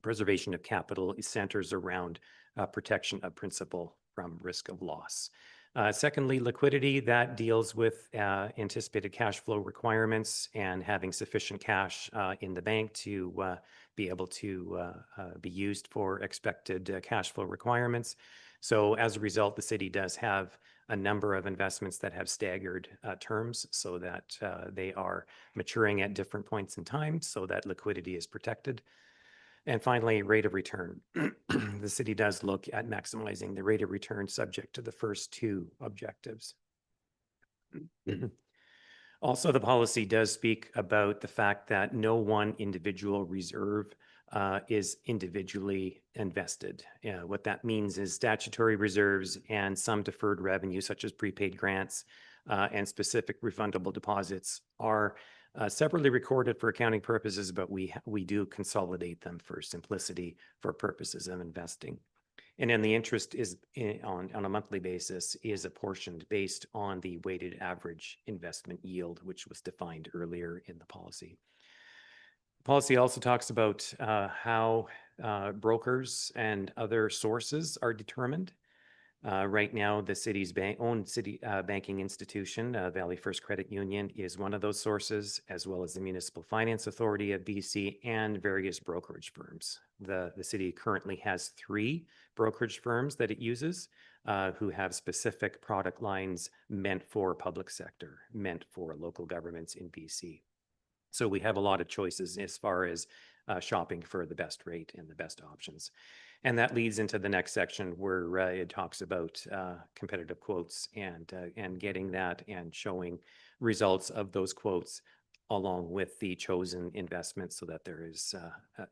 preservation of capital centers around protection of principal from risk of loss. Secondly, liquidity, that deals with anticipated cash flow requirements and having sufficient cash in the bank to be able to be used for expected cash flow requirements. So as a result, the city does have a number of investments that have staggered terms so that they are maturing at different points in time so that liquidity is protected. And finally, rate of return. The city does look at maximizing the rate of return subject to the first 2 objectives. Also, the policy does speak about the fact that no one individual reserve is individually invested. What that means is statutory reserves and some deferred revenue, such as prepaid grants and specific refundable deposits, are separately recorded for accounting purposes, but we do consolidate them for simplicity for purposes of investing. And then the interest is on a monthly basis is apportioned based on the weighted average investment yield, which was defined earlier in the policy. The policy also talks about how brokers and other sources are determined. Right now, the city's own banking institution, Valley First Credit Union, is one of those sources, as well as the Municipal Finance Authority of BC and various brokerage firms. The city currently has 3 brokerage firms that it uses who have specific product lines meant for public sector, meant for local governments in BC. So we have a lot of choices as far as shopping for the best rate and the best options. And that leads into the next section where it talks about competitive quotes and getting that and showing results of those quotes along with the chosen investments so that there is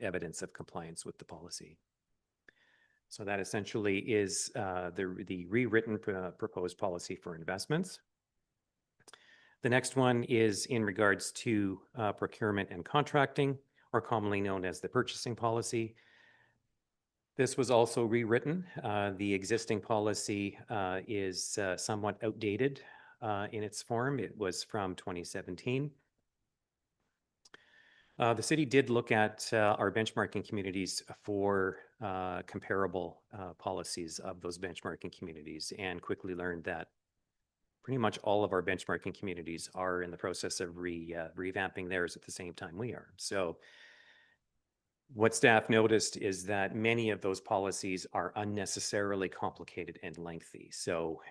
evidence of compliance with the policy. So that essentially is the rewritten proposed policy for investments. The next one is in regards to procurement and contracting, or commonly known as the purchasing policy. This was also rewritten. The existing policy is somewhat outdated in its form. It was from 2017. The city did look at our benchmarking communities for comparable policies of those benchmarking communities and quickly learned that pretty much all of our benchmarking communities are in the process of revamping theirs at the same time we are. So what staff noticed is that many of those policies are unnecessarily complicated and lengthy. So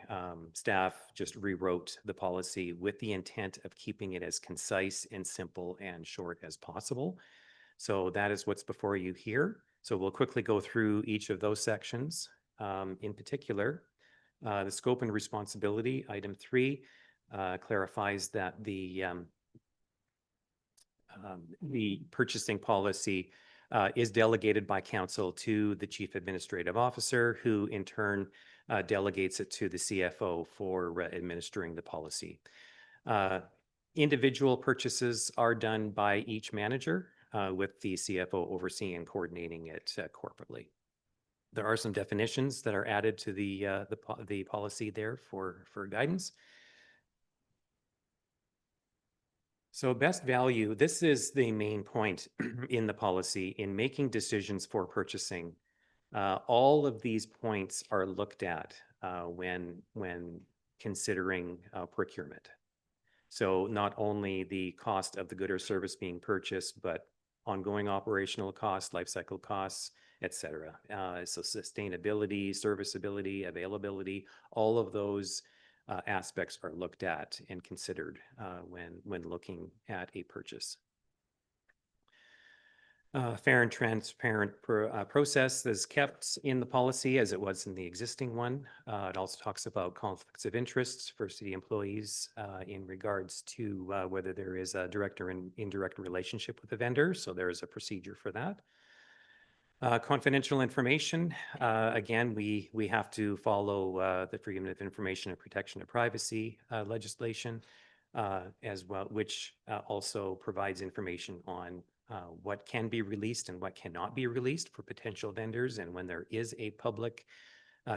staff just rewrote the policy with the intent of keeping it as concise and simple and short as possible. So that is what's before you here. So we'll quickly go through each of those sections. In particular, the scope and responsibility, item 3, clarifies that the purchasing policy is delegated by council to the chief administrative officer, who in turn delegates it to the CFO for administering the policy. Individual purchases are done by each manager with the CFO overseeing and coordinating it corporately. There are some definitions that are added to the policy there for guidance. So best value, this is the main point in the policy in making decisions for purchasing. All of these points are looked at when considering procurement. So not only the cost of the good or service being purchased, but ongoing operational costs, life cycle costs, et cetera. So sustainability, serviceability, availability, all of those aspects are looked at and considered when looking at a purchase. Fair and transparent process is kept in the policy as it was in the existing one. It also talks about conflicts of interests for city employees in regards to whether there is a direct or indirect relationship with the vendor. So there is a procedure for that. Confidential information, again, we have to follow the Freedom of Information and Protection of Privacy legislation as well, which also provides information on what can be released and what cannot be released for potential vendors. And when there is a public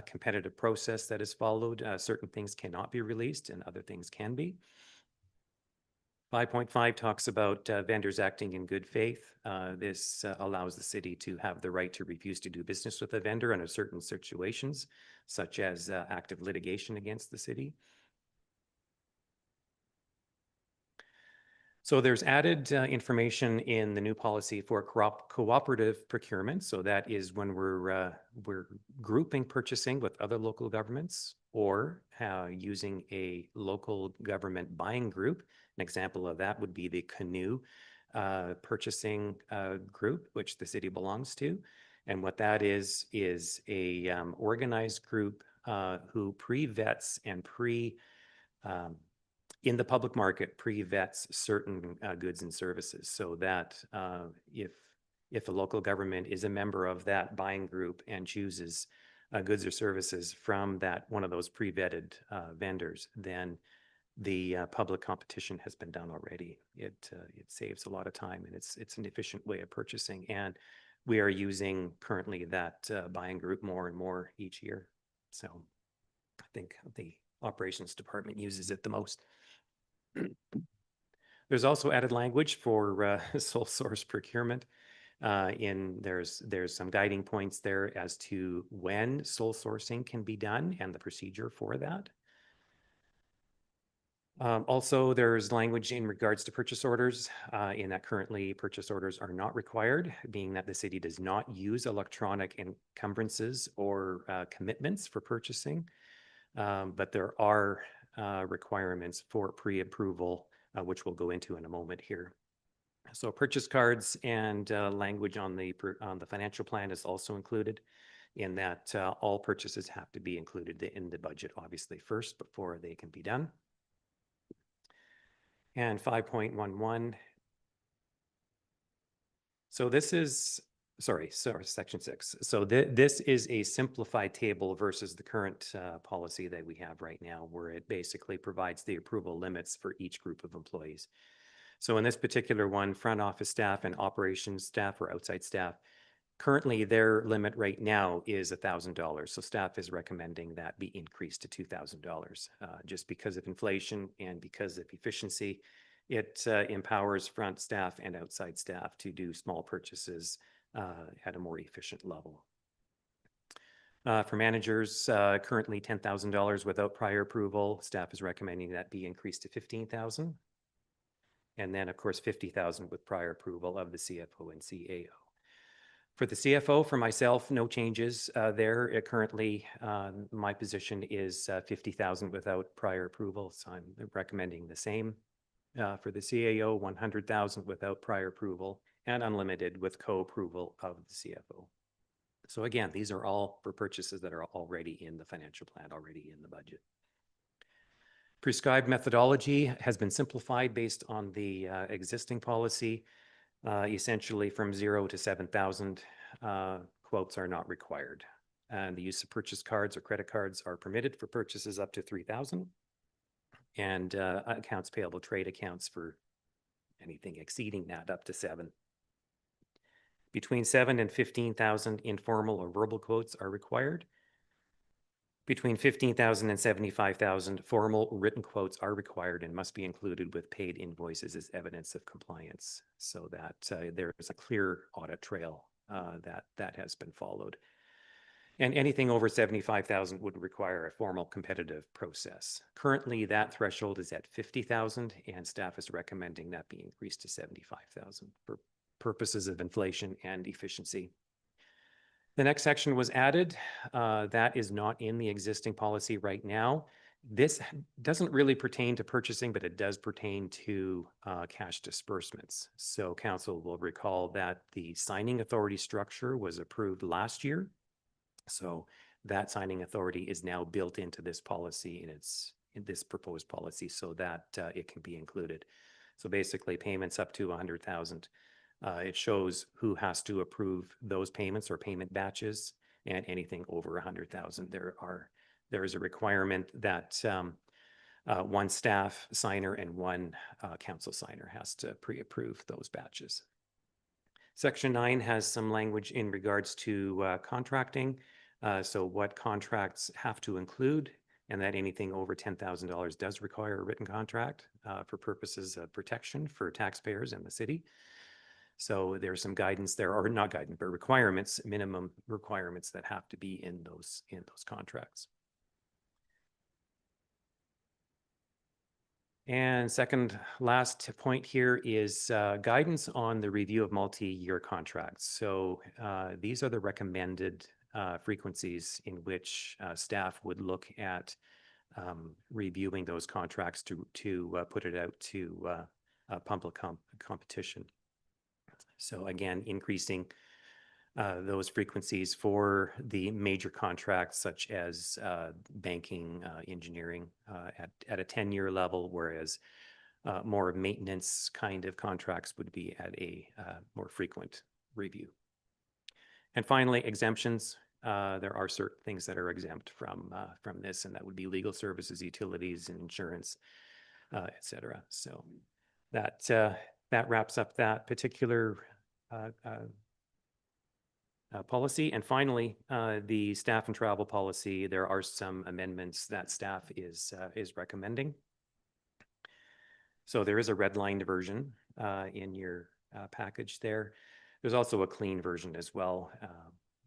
competitive process that is followed, certain things cannot be released and other things can be. 5.5 talks about vendors acting in good faith. This allows the city to have the right to refuse to do business with a vendor under certain situations, such as active litigation against the city. So there's added information in the new policy for cooperative procurement. So that is when we're grouping purchasing with other local governments or using a local government buying group. An example of that would be the Canoe purchasing group, which the city belongs to. And what that is a organized group who pre-vets and in the public market, pre-vets certain goods and services, so that if a local government is a member of that buying group and chooses goods or services from one of those pre-vetted vendors, then the public competition has been done already. It saves a lot of time, and it's an efficient way of purchasing. And we are using currently that buying group more and more each year. So I think the operations department uses it the most. There's also added language for sole source procurement. There's some guiding points there as to when sole sourcing can be done and the procedure for that. Also, there's language in regards to purchase orders, in that currently purchase orders are not required, being that the city does not use electronic encumbrances or commitments for purchasing, but there are requirements for pre-approval, which we'll go into in a moment here. So purchase cards and language on the financial plan is also included, in that all purchases have to be included in the budget, obviously, first before they can be done. And 5.11. So this is, sorry, section 6. So this is a simplified table versus the current policy that we have right now, where it basically provides the approval limits for each group of employees. So in this particular one, front office staff and operations staff or outside staff, currently their limit right now is $1,000. So staff is recommending that be increased to $2,000 just because of inflation and because of efficiency. It empowers front staff and outside staff to do small purchases at a more efficient level. For managers, currently $10,000 without prior approval. Staff is recommending that be increased to $15,000. And then, of course, $50,000 with prior approval of the CFO and CAO. For the CFO, for myself, no changes there. Currently, my position is $50,000 without prior approval, so I'm recommending the same. For the CAO, $100,000 without prior approval, and unlimited with co-approval of the CFO. So again, these are all for purchases that are already in the financial plan, already in the budget. Prescribed methodology has been simplified based on the existing policy. Essentially from 0 to 7,000 quotes are not required. And the use of purchase cards or credit cards are permitted for purchases up to 3,000. And accounts payable trade accounts for anything exceeding that up to 7. Between 7 and 15,000 informal or verbal quotes are required. Between 15,000 and 75,000 formal written quotes are required and must be included with paid invoices as evidence of compliance, so that there is a clear audit trail that has been followed. And anything over 75,000 would require a formal competitive process. Currently, that threshold is at 50,000, and staff is recommending that be increased to 75,000 for purposes of inflation and efficiency. The next section was added. That is not in the existing policy right now. This doesn't really pertain to purchasing, but it does pertain to cash disbursements. So council will recall that the signing authority structure was approved last year. So that signing authority is now built into this policy, and it's in this proposed policy, so that it can be included. So basically payments up to 100,000. It shows who has to approve those payments or payment batches, and anything over 100,000. There is a requirement that one staff signer and one council signer has to pre-approve those batches. Section 9 has some language in regards to contracting. So what contracts have to include, and that anything over $10,000 does require a written contract for purposes of protection for taxpayers and the city. So there's some guidance there, or not guidance, but requirements, minimum requirements that have to be in those contracts. And second last point here is guidance on the review of multi-year contracts. So these are the recommended frequencies in which staff would look at reviewing those contracts to put it out to public competition. So again, increasing those frequencies for the major contracts such as banking, engineering at a 10-year level, whereas more maintenance kind of contracts would be at a more frequent review. And finally, exemptions. There are certain things that are exempt from this, and that would be legal services, utilities, and insurance, et cetera. So that wraps up that particular policy. And finally, the staff and travel policy, there are some amendments that staff is recommending. So there is a redlined version in your package there. There's also a clean version as well.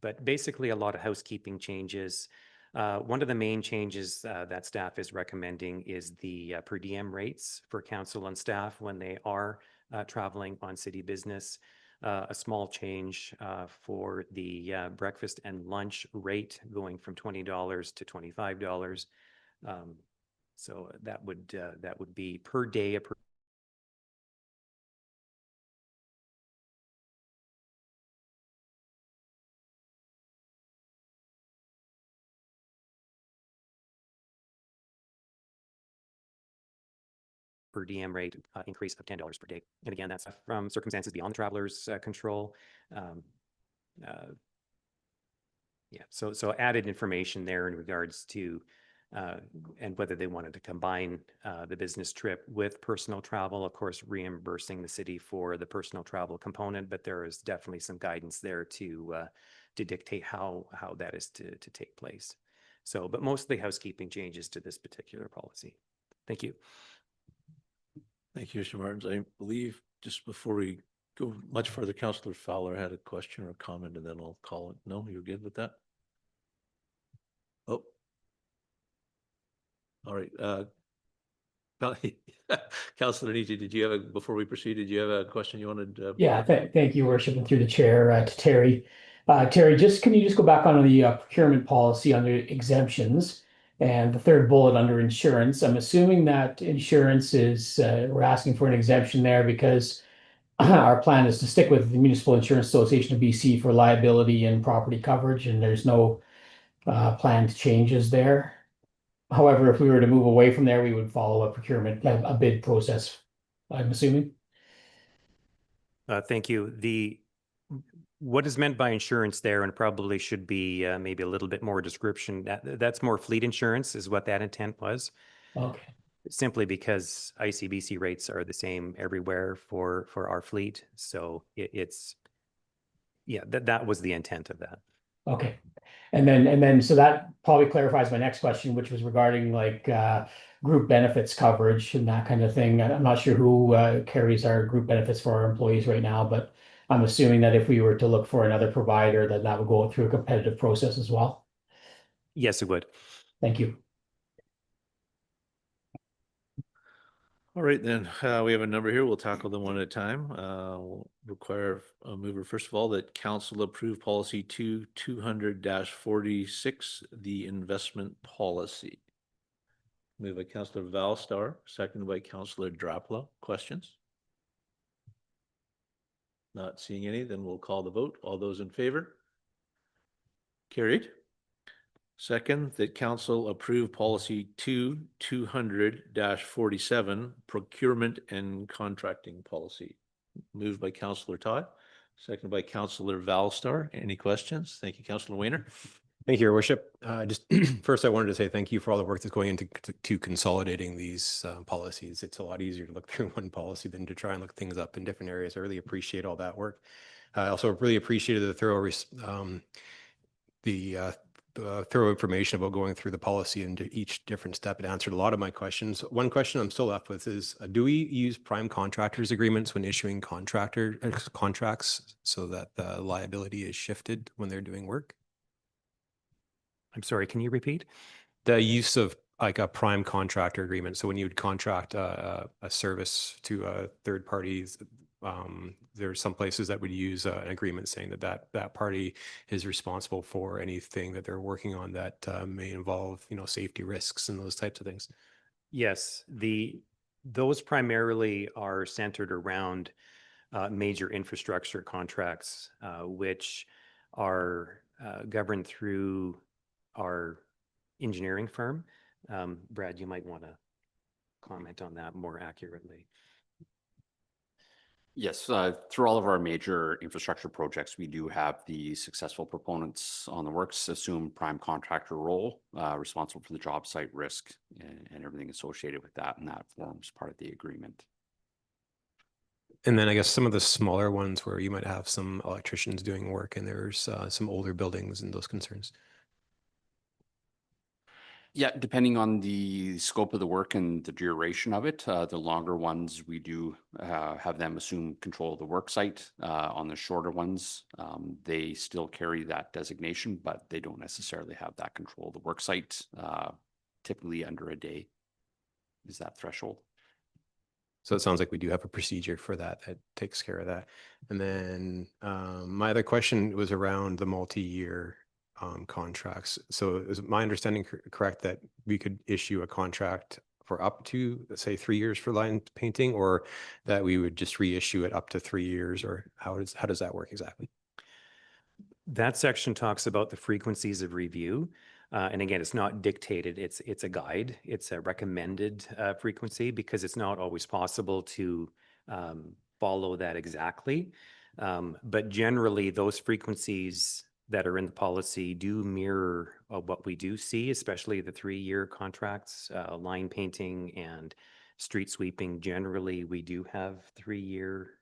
But basically a lot of housekeeping changes. One of the main changes that staff is recommending is the per diem rates for council and staff when they are traveling on city business. A small change for the breakfast and lunch rate going from $20 to $25. So that would be per day per diem rate increase of $10 per day. And again, that's from circumstances beyond the traveler's control. Yeah, so added information there in regards to and whether they wanted to combine the business trip with personal travel, of course, reimbursing the city for the personal travel component, but there is definitely some guidance there to dictate how that is to take place. So, but mostly housekeeping changes to this particular policy. Thank you. Thank you, Mr. Martins. I believe just before we go much further, Councillor Fowler had a question or comment, and then I'll call it. No, you're good with that? Oh. All right. Councillor Niji, did you have before we proceed, did you have a question you wanted? Yeah, thank you, Worship, and through the chair to Terry. Terry, can you just go back on the procurement policy under exemptions and the third bullet under insurance? I'm assuming that insurance is, we're asking for an exemption there because our plan is to stick with the Municipal Insurance Association of BC for liability and property coverage, and there's no planned changes there. However, if we were to move away from there, we would follow a bid process, I'm assuming. Thank you. What is meant by insurance there, and probably should be maybe a little bit more description, that's more fleet insurance is what that intent was. Okay. Simply because ICBC rates are the same everywhere for our fleet. So that was the intent of that. Okay. And then so that probably clarifies my next question, which was regarding like group benefits coverage and that kind of thing. I'm not sure who carries our group benefits for our employees right now, but I'm assuming that if we were to look for another provider, that would go through a competitive process as well. Yes, it would. Thank you. All right, then we have a number here. We'll tackle them one at a time. We'll require a mover, first of all, that council approve policy 200-46, the investment policy. Moved by Councillor Valstar, seconded by Councillor Drapla. Questions? Not seeing any, then we'll call the vote. All those in favor? Carried. Second, that council approve policy 200-47, procurement and contracting policy. Moved by Councillor Todd, seconded by Councillor Valstar. Any questions? Thank you, Councillor Weiner. Thank you, Your Worship. Just first, I wanted to say thank you for all the work that's going into to consolidating these policies. It's a lot easier to look through one policy than to try and look things up in different areas. I really appreciate all that work. I also really appreciated the thorough thorough information about going through the policy into each different step. It answered a lot of my questions. One question I'm still left with is, do we use prime contractors agreements when issuing contracts so that the liability is shifted when they're doing work? I'm sorry, can you repeat? The use of like a prime contractor agreement. So when you would contract a service to a third parties, there's some places that would use an agreement saying that party is responsible for anything that they're working on that may involve, safety risks and those types of things. Yes, those primarily are centered around major infrastructure contracts, which are governed through our engineering firm. Brad, you might want to comment on that more accurately. Yes, through all of our major infrastructure projects, we do have the successful proponents on the works assume prime contractor role, responsible for the job site risk and everything associated with that, and that forms part of the agreement. And then I guess some of the smaller ones where you might have some electricians doing work and there's some older buildings and those concerns. Yeah, depending on the scope of the work and the duration of it, the longer ones, we do have them assume control of the work site. On the shorter ones, they still carry that designation, but they don't necessarily have that control of the work site. Typically under a day is that threshold. So it sounds like we do have a procedure for that takes care of that. And then my other question was around the multi-year contracts. So is my understanding correct that we could issue a contract for up to, let's say, 3 years for line painting, or that we would just reissue it up to 3 years, or how does that work exactly? That section talks about the frequencies of review. And again, it's not dictated, it's a guide, it's a recommended frequency, because it's not always possible to follow that exactly. But generally, those frequencies that are in the policy do mirror what we do see, especially the 3-year contracts, line painting and street sweeping. Generally, we do have 3-year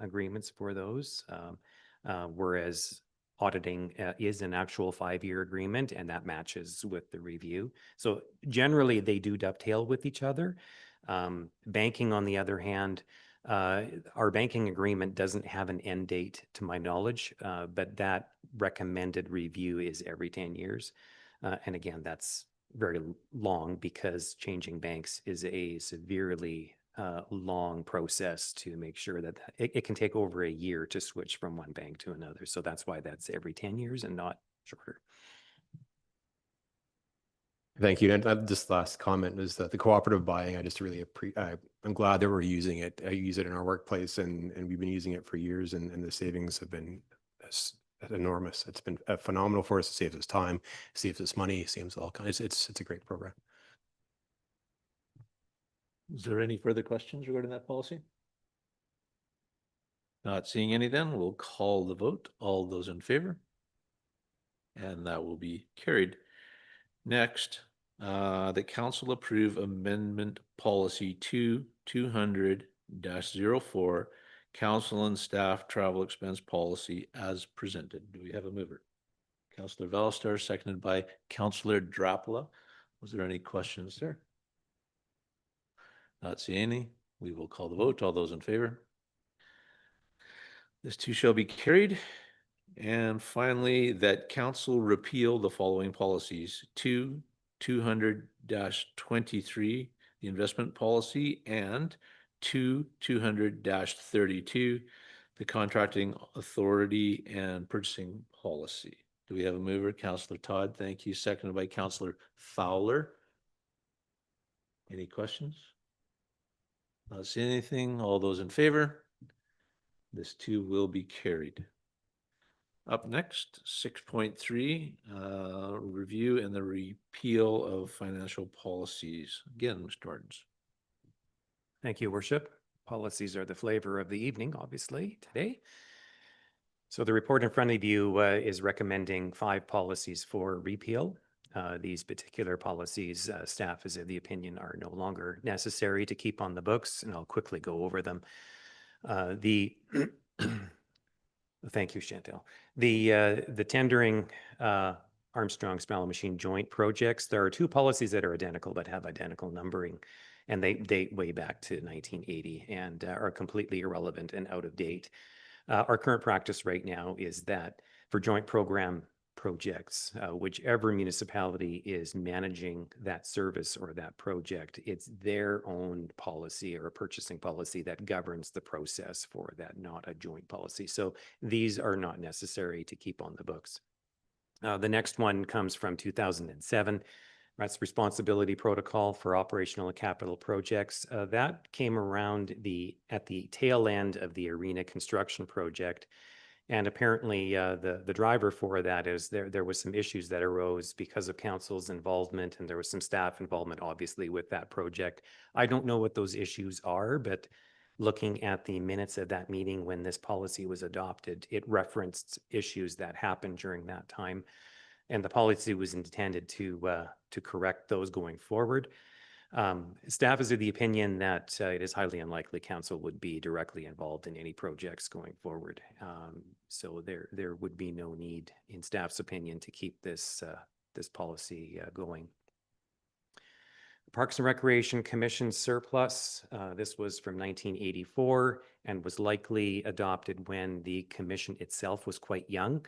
agreements for those, whereas auditing is an actual 5-year agreement, and that matches with the review. So generally, they do dovetail with each other. Banking, on the other hand, our banking agreement doesn't have an end date to my knowledge, but that recommended review is every 10 years. And again, that's very long, because changing banks is a severely long process to make sure that it can take over a year to switch from one bank to another. So that's why that's every 10 years and not shorter. Thank you. And this last comment is that the cooperative buying, I just really I'm glad that we're using it. I use it in our workplace, and we've been using it for years, and the savings have been enormous. It's been phenomenal for us. It saves us time, saves us money, saves all kinds. It's a great program. Is there any further questions regarding that policy? Not seeing any, then we'll call the vote. All those in favor? And that will be carried. Next, the council approve amendment policy 200-04, council and staff travel expense policy as presented. Do we have a mover? Councillor Valstar, seconded by Councillor Drapla. Was there any questions there? Not seeing any. We will call the vote. All those in favor? This too shall be carried. And finally, that council repeal the following policies: 200-23, the investment policy, and 200-32, the contracting authority and purchasing policy. Do we have a mover? Councillor Todd, thank you. Seconded by Councillor Fowler. Any questions? Not seeing anything. All those in favor? This too will be carried. Up next, 6.3, review and the repeal of financial policies. Again, Mr. Martins. Thank you, Worship. Policies are the flavor of the evening, obviously, today. So the report in front of you is recommending 5 policies for repeal. These particular policies, staff is of the opinion, are no longer necessary to keep on the books, and I'll quickly go over them. Thank you, Chantel. The tendering Armstrong Spell Machine joint projects, there are 2 policies that are identical but have identical numbering, and they date way back to 1980 and are completely irrelevant and out of date. Our current practice right now is that for joint program projects, whichever municipality is managing that service or that project, it's their own policy or a purchasing policy that governs the process for that, not a joint policy. So these are not necessary to keep on the books. The next one comes from 2007. That's responsibility protocol for operational and capital projects. That came around at the tail end of the arena construction project. And apparently the driver for that is there was some issues that arose because of council's involvement, and there was some staff involvement, obviously, with that project. I don't know what those issues are, but looking at the minutes of that meeting when this policy was adopted, it referenced issues that happened during that time. And the policy was intended to correct those going forward. Staff is of the opinion that it is highly unlikely council would be directly involved in any projects going forward. So there would be no need, in staff's opinion, to keep this policy going. Parks and Recreation Commission surplus. This was from 1984 and was likely adopted when the commission itself was quite young.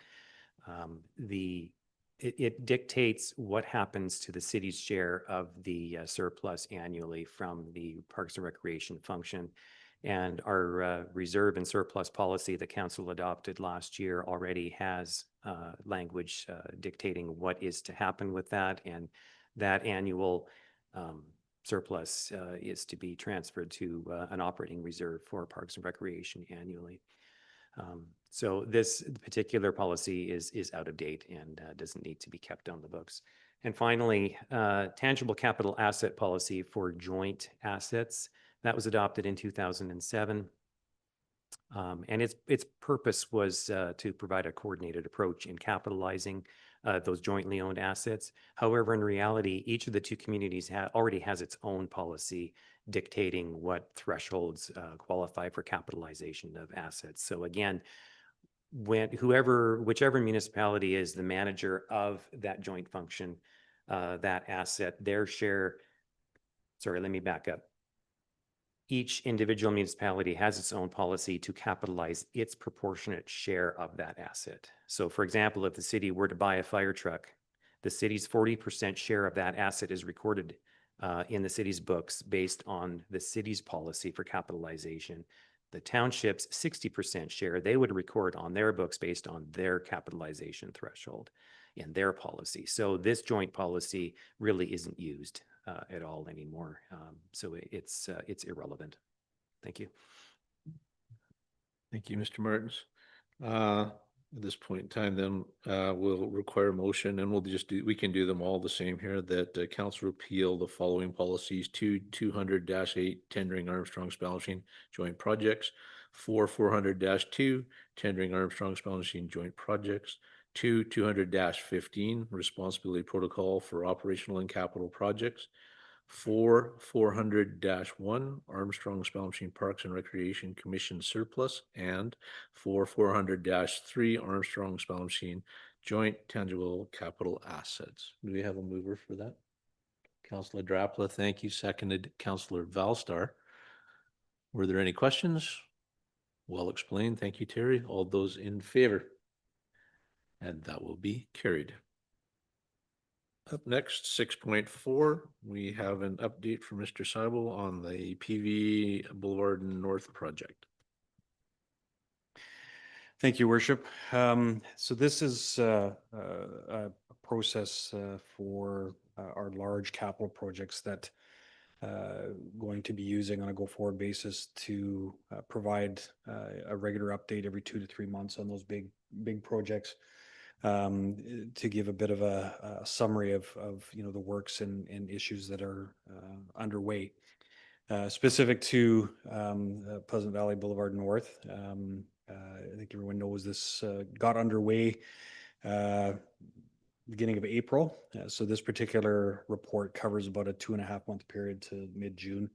It dictates what happens to the city's share of the surplus annually from the Parks and Recreation function. And our reserve and surplus policy the council adopted last year already has language dictating what is to happen with that. And that annual surplus is to be transferred to an operating reserve for Parks and Recreation annually. So this particular policy is out of date and doesn't need to be kept on the books. And finally, tangible capital asset policy for joint assets. That was adopted in 2007. And its purpose was to provide a coordinated approach in capitalizing those jointly owned assets. However, in reality, each of the 2 communities already has its own policy dictating what thresholds qualify for capitalization of assets. So again, whichever municipality is the manager of that joint function, that asset, their share, sorry, let me back up. Each individual municipality has its own policy to capitalize its proportionate share of that asset. So for example, if the city were to buy a fire truck, the city's 40% share of that asset is recorded in the city's books based on the city's policy for capitalization. The township's 60% share, they would record on their books based on their capitalization threshold in their policy. So this joint policy really isn't used at all anymore. So it's irrelevant. Thank you. Thank you, Mr. Martins. At this point in time, then we'll require a motion, and we can do them all the same here, that council repeal the following policies: 200-8 tendering Armstrong Spell Machine joint projects, 400-2 tendering Armstrong Spell Machine joint projects, 200-15 responsibility protocol for operational and capital projects, 400-1 Armstrong Spell Machine Parks and Recreation Commission surplus, and 400-3 Armstrong Spell Machine joint tangible capital assets. Do we have a mover for that? Councillor Drapla, thank you. Seconded, Councillor Valstar. Were there any questions? Well explained. Thank you, Terry. All those in favor? And that will be carried. Up next, 6.4, we have an update from Mr. Seibel on the PV Boulevard North project. Thank you, Worship. So this is a process for our large capital projects that going to be using on a go-forward basis to provide a regular update every 2 to 3 months on those big projects, to give a bit of a summary of the works and issues that are underway. Specific to Pleasant Valley Boulevard North, I think everyone knows this got underway beginning of April. So this particular report covers about a 2.5 month period to mid-June,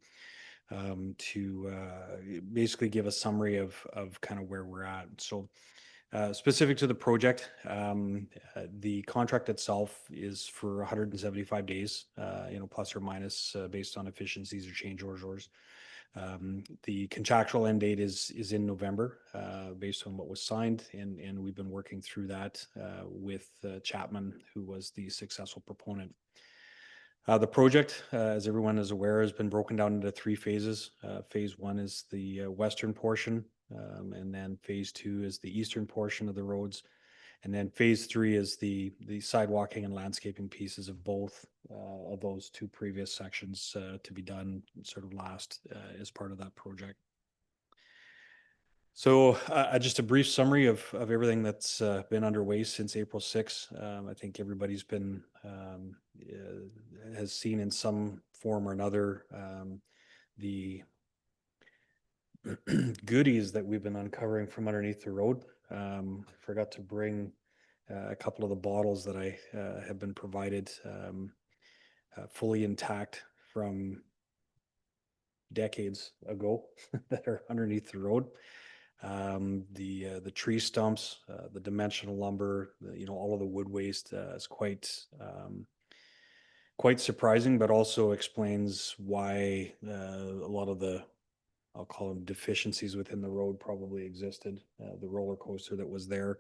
to basically give a summary of kind of where we're at. So specific to the project, the contract itself is for 175 days, plus or minus, based on efficiencies or change orders. The contractual end date is in November, based on what was signed, and we've been working through that with Chapman, who was the successful proponent. The project, as everyone is aware, has been broken down into 3 phases. Phase 1 is the western portion, and then phase 2 is the eastern portion of the roads. And then phase 3 is the sidewalking and landscaping pieces of both of those 2 previous sections to be done sort of last as part of that project. So just a brief summary of everything that's been underway since April 6th. I think everybody's been has seen in some form or another the goodies that we've been uncovering from underneath the road. Forgot to bring a couple of the bottles that I have been provided, fully intact from decades ago that are underneath the road. The tree stumps, the dimensional lumber, all of the wood waste is quite surprising, but also explains why a lot of the, I'll call them deficiencies within the road, probably existed. The roller coaster that was there,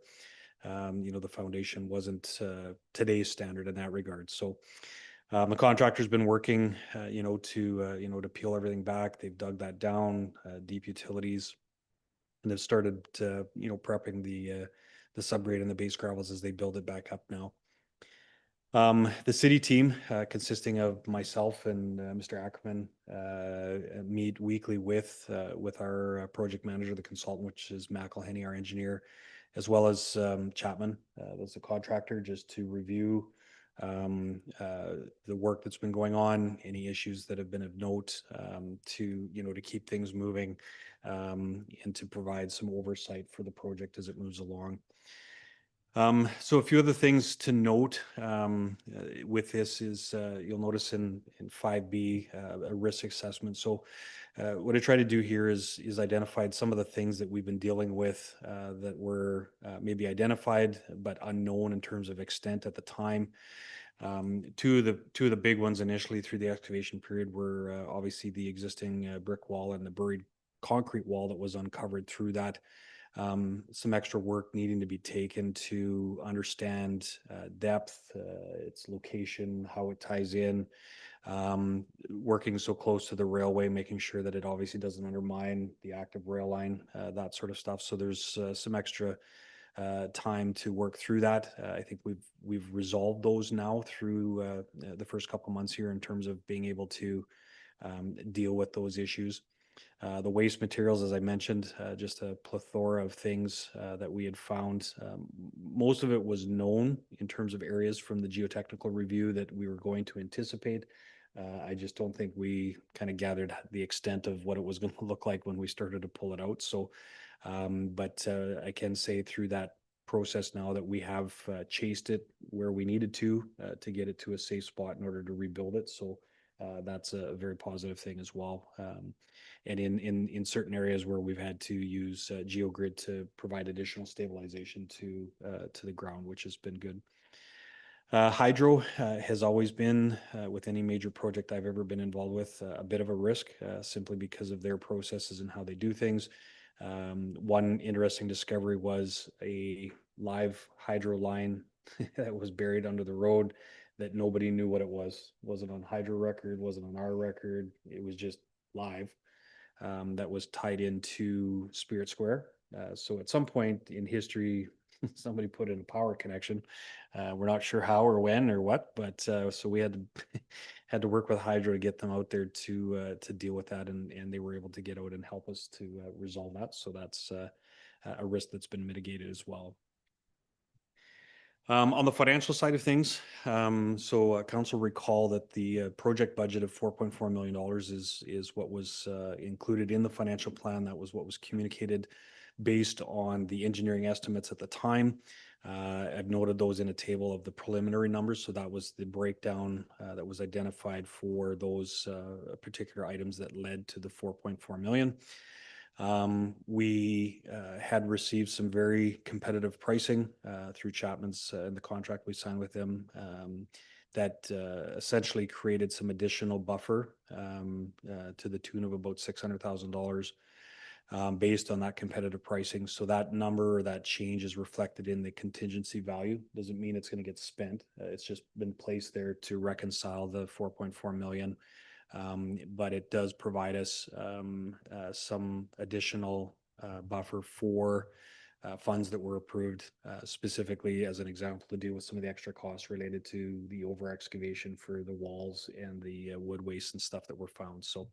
the foundation wasn't today's standard in that regard. So the contractor's been working, to peel everything back. They've dug that down, deep utilities, and they've started, prepping the subgrade and the base gravels as they build it back up now. The city team, consisting of myself and Mr. Ackerman, meet weekly with our project manager, the consultant, which is McElhenney, our engineer, as well as Chapman, that's the contractor, just to review the work that's been going on, any issues that have been of note, to keep things moving, and to provide some oversight for the project as it moves along. So a few other things to note with this is you'll notice in 5B a risk assessment. So what I try to do here is identified some of the things that we've been dealing with that were maybe identified but unknown in terms of extent at the time. Two of the big ones initially through the excavation period were obviously the existing brick wall and the buried concrete wall that was uncovered through that. Some extra work needing to be taken to understand depth, its location, how it ties in, working so close to the railway, making sure that it obviously doesn't undermine the active rail line, that sort of stuff. So there's some extra time to work through that. I think we've resolved those now through the first couple of months here in terms of being able to deal with those issues. The waste materials, as I mentioned, just a plethora of things that we had found. Most of it was known in terms of areas from the geotechnical review that we were going to anticipate. I just don't think we kind of gathered the extent of what it was going to look like when we started to pull it out. So, but I can say through that process now that we have chased it where we needed to get it to a safe spot in order to rebuild it. So that's a very positive thing as well. And in certain areas where we've had to use GeoGrid to provide additional stabilization to the ground, which has been good. Hydro has always been, with any major project I've ever been involved with, a bit of a risk, simply because of their processes and how they do things. One interesting discovery was a live hydro line that was buried under the road that nobody knew what it was. Wasn't on hydro record, wasn't on our record. It was just live. That was tied into Spirit Square. So at some point in history, somebody put in a power connection. We're not sure how or when or what, but so we had to had to work with Hydro to get them out there to deal with that, and they were able to get out and help us to resolve that. So that's a risk that's been mitigated as well. On the financial side of things, council recall that the project budget of $4.4 million is what was included in the financial plan. That was what was communicated based on the engineering estimates at the time. I've noted those in a table of the preliminary numbers. So that was the breakdown that was identified for those particular items that led to the 4.4 million. We had received some very competitive pricing through Chapman's in the contract we signed with them that essentially created some additional buffer to the tune of about $600,000 based on that competitive pricing. So that number or that change is reflected in the contingency value. Doesn't mean it's going to get spent. It's just been placed there to reconcile the 4.4 million. But it does provide us some additional buffer for funds that were approved specifically as an example to deal with some of the extra costs related to the over excavation for the walls and the wood waste and stuff that were found. So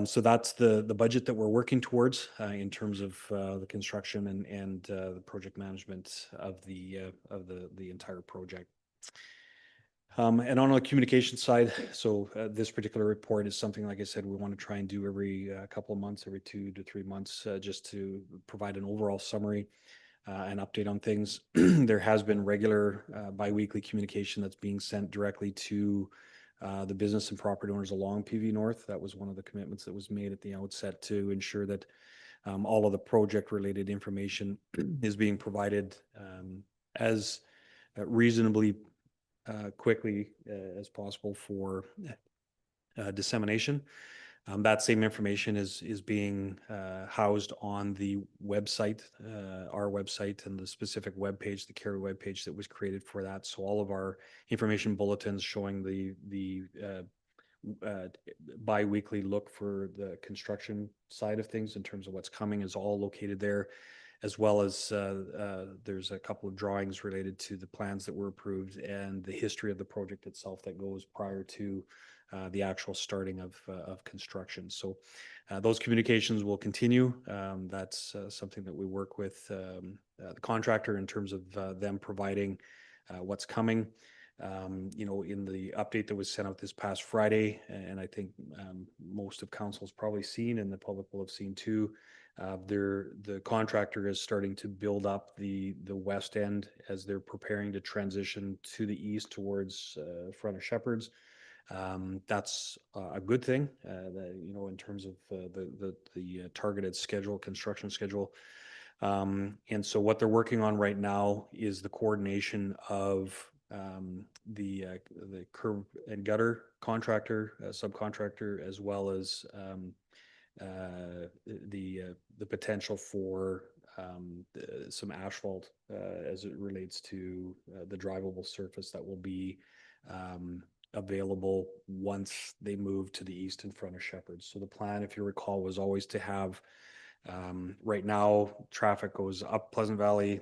so that's the budget that we're working towards in terms of the construction and the project management of the entire project. And on the communication side, so this particular report is something, like I said, we want to try and do every couple of months, every 2 to 3 months, just to provide an overall summary and update on things. There has been regular biweekly communication that's being sent directly to the business and property owners along PV North. That was one of the commitments that was made at the outset to ensure that all of the project-related information is being provided as reasonably quickly as possible for dissemination. That same information is being housed on the website, our website, and the specific webpage, the Carey webpage that was created for that. So all of our information bulletins showing the bi-weekly look for the construction side of things in terms of what's coming is all located there, as well as there's a couple of drawings related to the plans that were approved and the history of the project itself that goes prior to the actual starting of construction. So those communications will continue. That's something that we work with the contractor in terms of them providing what's coming. In the update that was sent out this past Friday, and I think most of council's probably seen and the public will have seen too, the contractor is starting to build up the west end as they're preparing to transition to the east towards front of Shepherd's. That's a good thing, in terms of the targeted schedule, construction schedule. And so what they're working on right now is the coordination of the curb and gutter contractor, subcontractor, as well as the potential for some asphalt as it relates to the drivable surface that will be available once they move to the east in front of Shepherd's. So the plan, if you recall, was always to have right now traffic goes up Pleasant Valley,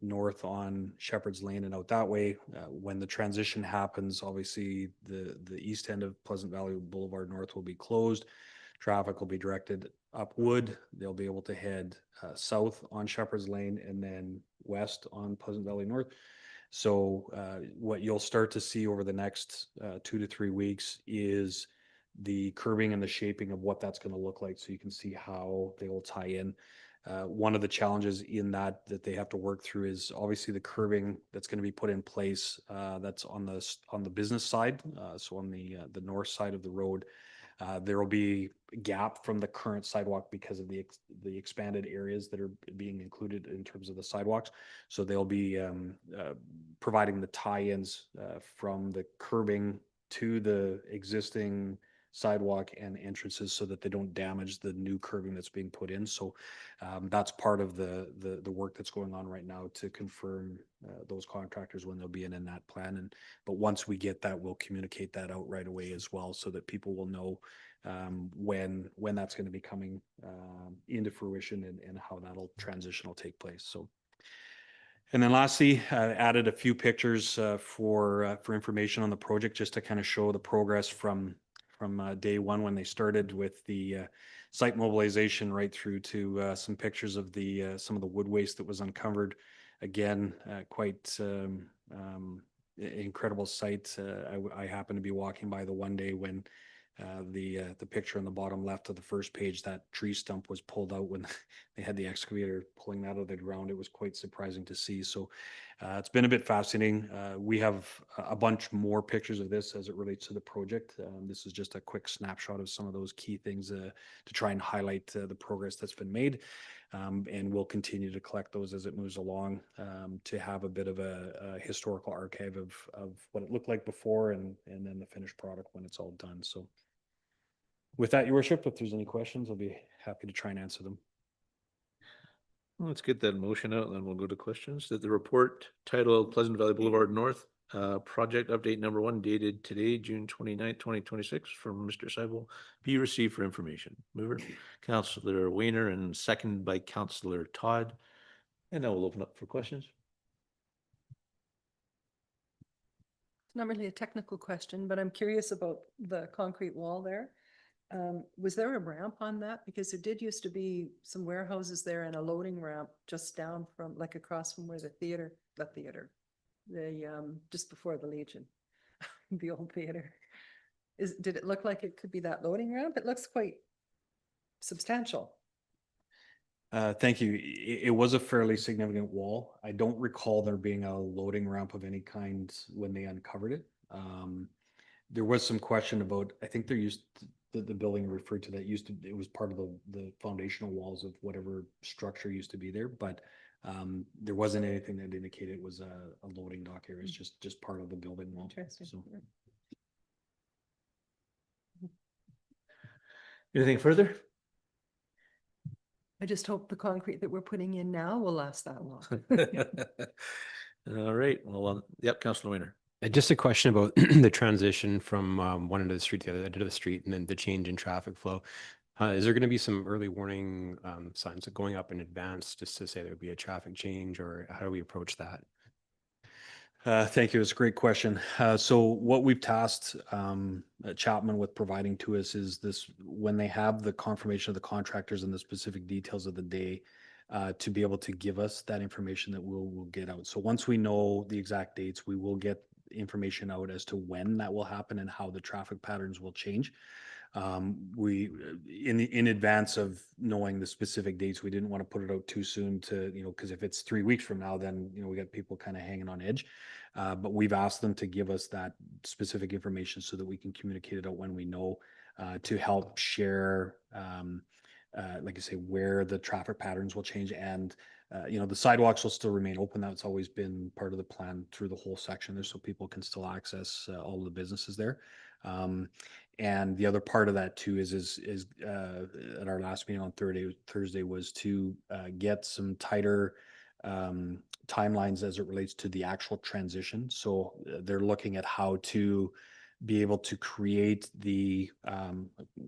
north on Shepherd's Lane and out that way. When the transition happens, obviously the east end of Pleasant Valley Boulevard North will be closed. Traffic will be directed up Wood. They'll be able to head south on Shepherd's Lane and then west on Pleasant Valley North. So what you'll start to see over the next 2 to 3 weeks is the curbing and the shaping of what that's going to look like, so you can see how they will tie in. One of the challenges in that they have to work through is obviously the curbing that's going to be put in place. That's on the business side, so on the north side of the road. There will be a gap from the current sidewalk because of the expanded areas that are being included in terms of the sidewalks. So they'll be providing the tie-ins from the curbing to the existing sidewalk and entrances so that they don't damage the new curbing that's being put in. So that's part of the work that's going on right now to confirm those contractors when they'll be in that plan. But once we get that, we'll communicate that out right away as well, so that people will know when that's going to be coming into fruition and how that'll transition will take place. So And then lastly, added a few pictures for information on the project, just to kind of show the progress from day one when they started with the site mobilization right through to some pictures of the some of the wood waste that was uncovered. Again, quite incredible site. I happened to be walking by the one day when the picture on the bottom left of the first page, that tree stump was pulled out when they had the excavator pulling that out of the ground. It was quite surprising to see. So it's been a bit fascinating. We have a bunch more pictures of this as it relates to the project. This is just a quick snapshot of some of those key things to try and highlight the progress that's been made. And we'll continue to collect those as it moves along to have a bit of a historical archive of what it looked like before and then the finished product when it's all done. So with that, Your Worship, if there's any questions, I'll be happy to try and answer them. Well, let's get that motion out and then we'll go to questions. That the report titled Pleasant Valley Boulevard North, project update number 1 dated today, June 29th, 2026 from Mr. Seibel be received for information. Mover, Councillor Weiner, and seconded by Councillor Todd. And now we'll open up for questions. It's not really a technical question, but I'm curious about the concrete wall there. Was there a ramp on that? Because there did used to be some warehouses there and a loading ramp just down from, like across from where just before the Legion, the old theater. Did it look like it could be that loading ramp? It looks quite substantial. Thank you. It was a fairly significant wall. I don't recall there being a loading ramp of any kind when they uncovered it. There was some question about, I think the building referred to that it was part of the foundational walls of whatever structure used to be there, but there wasn't anything that indicated it was a loading dock area. It's just part of the building wall. Interesting. So. Anything further? I just hope the concrete that we're putting in now will last that long. All right. Well, yep, Councillor Weiner. Just a question about the transition from one end of the street to the other end of the street and then the change in traffic flow. Is there going to be some early warning signs going up in advance just to say there would be a traffic change, or how do we approach that? Thank you. It's a great question. So what we've tasked Chapman with providing to us is this: when they have the confirmation of the contractors and the specific details of the day, to be able to give us that information that we'll get out. So once we know the exact dates, we will get information out as to when that will happen and how the traffic patterns will change. We in advance of knowing the specific dates, we didn't want to put it out too soon to, because if it's 3 weeks from now, then, we got people kind of hanging on edge. But we've asked them to give us that specific information so that we can communicate it out when we know, to help share, like I say, where the traffic patterns will change. And, the sidewalks will still remain open. That's always been part of the plan through the whole section there, so people can still access all of the businesses there. And the other part of that too is at our last meeting on Thursday was to get some tighter timelines as it relates to the actual transition. So they're looking at how to be able to create the,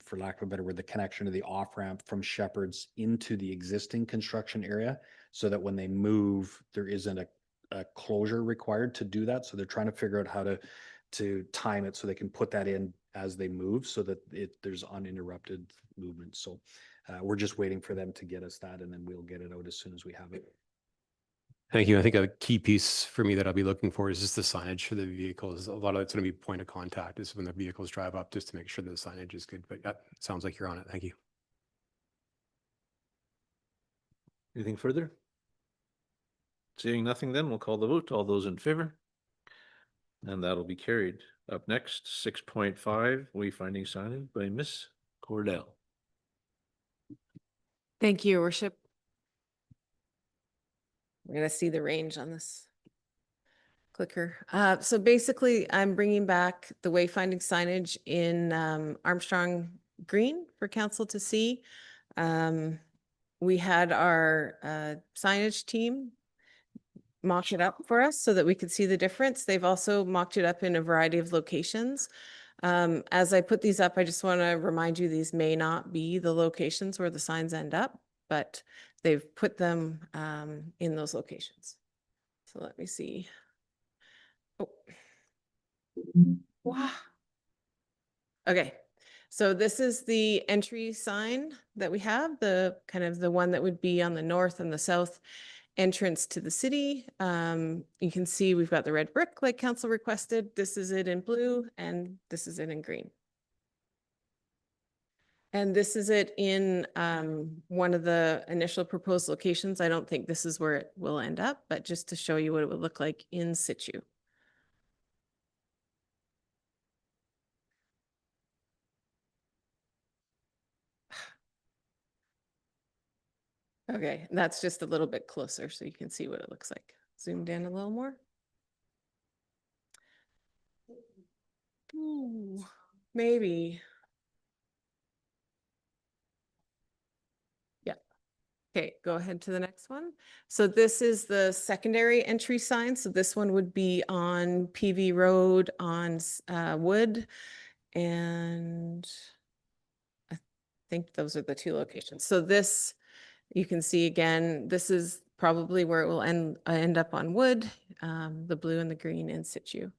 for lack of a better word, the connection to the off-ramp from Shepherd's into the existing construction area, so that when they move, there isn't a closure required to do that. So they're trying to figure out how to time it so they can put that in as they move, so that there's uninterrupted movement. So we're just waiting for them to get us that, and then we'll get it out as soon as we have it. Thank you. I think a key piece for me that I'll be looking for is just the signage for the vehicles. A lot of it's going to be point of contact is when the vehicles drive up, just to make sure the signage is good. But it sounds like you're on it. Thank you. Anything further? Seeing nothing, then we'll call the vote. All those in favor? And that'll be carried. Up next, 6.5, wayfinding signage by Miss Cordell. Thank you, Your Worship. We're going to see the range on this clicker. So basically, I'm bringing back the wayfinding signage in Armstrong green for council to see. We had our signage team mock it up for us so that we could see the difference. They've also mocked it up in a variety of locations. As I put these up, I just want to remind you, these may not be the locations where the signs end up, but they've put them in those locations. So let me see. Oh. Wow. Okay, so this is the entry sign that we have, the kind of the one that would be on the north and the south entrance to the city. You can see we've got the red brick like council requested. This is it in blue and this is it in green. And this is it in one of the initial proposed locations. I don't think this is where it will end up, but just to show you what it would look like in situ. Okay, that's just a little bit closer so you can see what it looks like. Zoomed in a little more. Ooh, maybe. Yeah. Okay, go ahead to the next one. So this is the secondary entry sign. So this one would be on PV Road on Wood. And I think those are the two locations. So this, you can see again, this is probably where it will end up on Wood, the blue and the green in situ.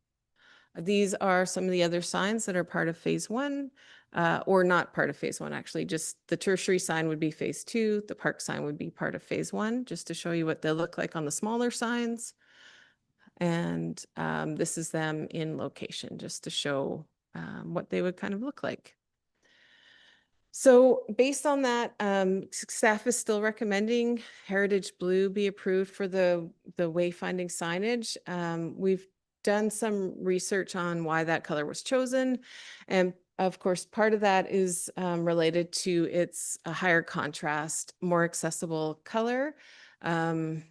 These are some of the other signs that are part of phase one, or not part of phase one, actually. Just the tertiary sign would be phase two. The park sign would be part of phase one, just to show you what they look like on the smaller signs. And this is them in location, just to show what they would kind of look like. So based on that, staff is still recommending Heritage Blue be approved for the wayfinding signage. We've done some research on why that color was chosen. And of course, part of that is related to its a higher contrast, more accessible color. In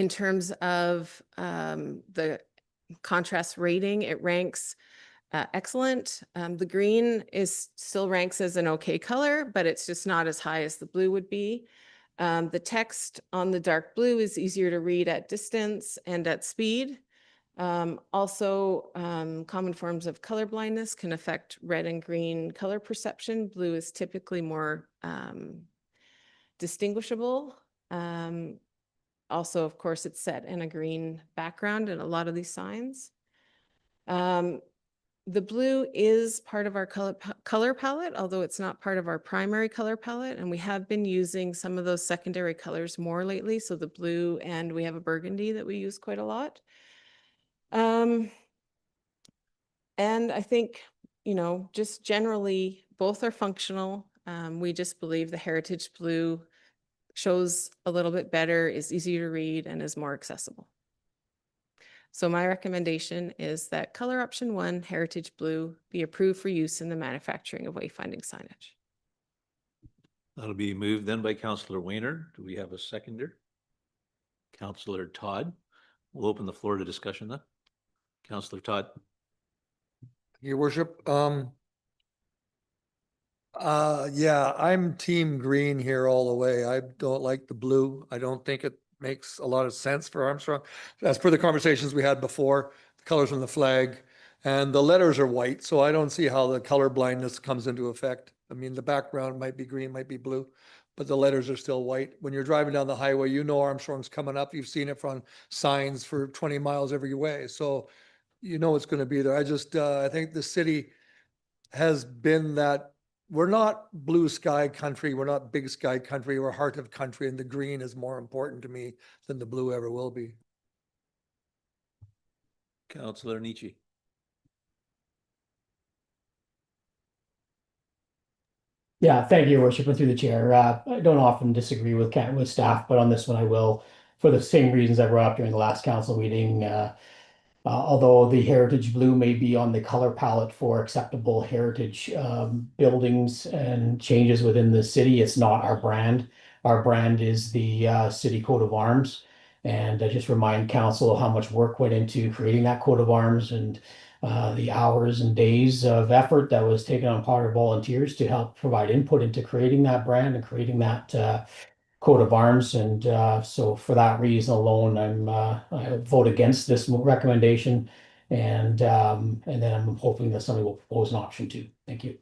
terms of the contrast rating, it ranks excellent. The green still ranks as an okay color, but it's just not as high as the blue would be. The text on the dark blue is easier to read at distance and at speed. Also, common forms of color blindness can affect red and green color perception. Blue is typically more distinguishable. Also, of course, it's set in a green background in a lot of these signs. The blue is part of our color palette, although it's not part of our primary color palette. And we have been using some of those secondary colors more lately. So the blue, and we have a burgundy that we use quite a lot. And I think, you know, just generally both are functional. We just believe the Heritage Blue shows a little bit better, is easier to read, and is more accessible. So my recommendation is that color option 1, Heritage Blue, be approved for use in the manufacturing of wayfinding signage. That'll be moved then by Councillor Weiner. Do we have a seconder? Councillor Todd. We'll open the floor to discussion then. Councillor Todd. Your worship, yeah, I'm team green here all the way. I don't like the blue. I don't think it makes a lot of sense for Armstrong. As per the conversations we had before, the colors on the flag and the letters are white, so I don't see how the color blindness comes into effect. I mean, the background might be green, might be blue, but the letters are still white. When you're driving down the highway, you know Armstrong's coming up. You've seen it from signs for 20 miles every way. So you know it's going to be there. I think the city has been that we're not blue sky country. We're not big sky country. We're heart of country, and the green is more important to me than the blue ever will be. Councillor Nietzsche. Yeah, thank you, Your Worship, and through the chair. I don't often disagree with staff, but on this one I will, for the same reasons I brought up during the last council meeting. Although the Heritage Blue may be on the color palette for acceptable heritage buildings and changes within the city, it's not our brand. Our brand is the city coat of arms. And I just remind council how much work went into creating that coat of arms and the hours and days of effort that was taken on part of volunteers to help provide input into creating that brand and creating that coat of arms. And so for that reason alone, I vote against this recommendation. And then I'm hoping that somebody will propose an option 2. Thank you.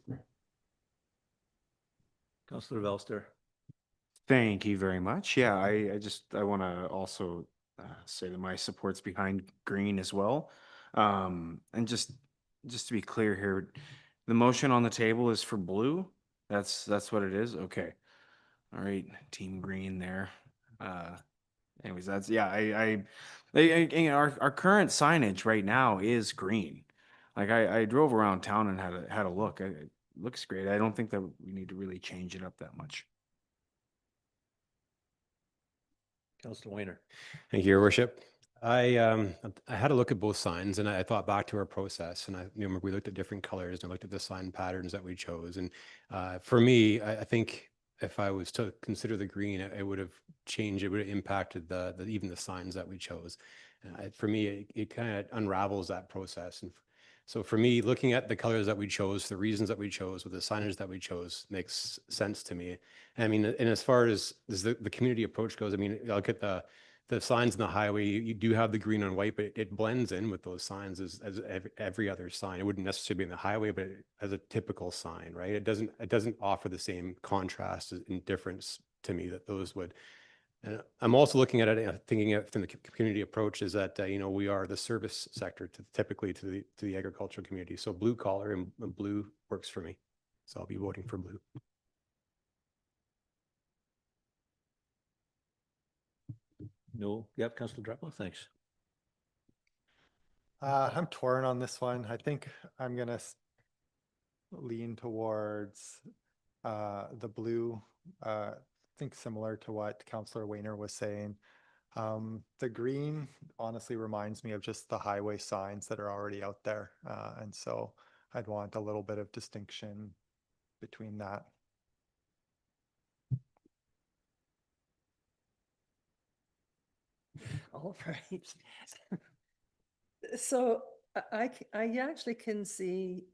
Councillor Velster. Thank you very much. Yeah, I want to also say that my support's behind green as well. And just to be clear here, the motion on the table is for blue. That's what it is. Okay. All right, team green there. Anyways, that's yeah. Our current signage right now is green. Like I drove around town and had a look. It looks great. I don't think that we need to really change it up that much. Councillor Weiner. Thank you, Your Worship. I had a look at both signs and I thought back to our process, and I remember we looked at different colors and I looked at the sign patterns that we chose. And for me, I think if I was to consider the green, it would have changed. It would have impacted even the signs that we chose. For me, it kind of unravels that process. And so for me, looking at the colors that we chose, the reasons that we chose, with the signage that we chose, makes sense to me. I mean, and as far as the community approach goes, I mean, I look at the signs in the highway, you do have the green on white, but it blends in with those signs as every other sign. It wouldn't necessarily be in the highway, but as a typical sign, right? It doesn't offer the same contrast and difference to me that those would. And I'm also looking at it, thinking from the community approach is that, we are the service sector typically to the agricultural community. So blue collar and blue works for me. So I'll be voting for blue. No, yep, Councillor Drapla, thanks. I'm torn on this one. I think I'm gonna lean towards the blue. I think similar to what Councillor Weiner was saying. The green honestly reminds me of just the highway signs that are already out there. And so I'd want a little bit of distinction between that. All right. So I actually can see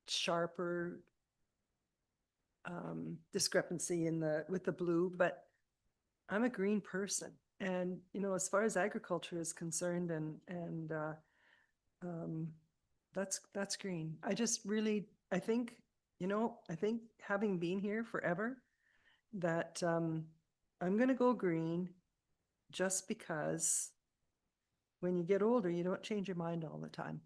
sharper discrepancy with the blue, but I'm a green person. And, as far as agriculture is concerned and that's green. I just really, I think having been here forever, that I'm going to go green just because when you get older, you don't change your mind all the time.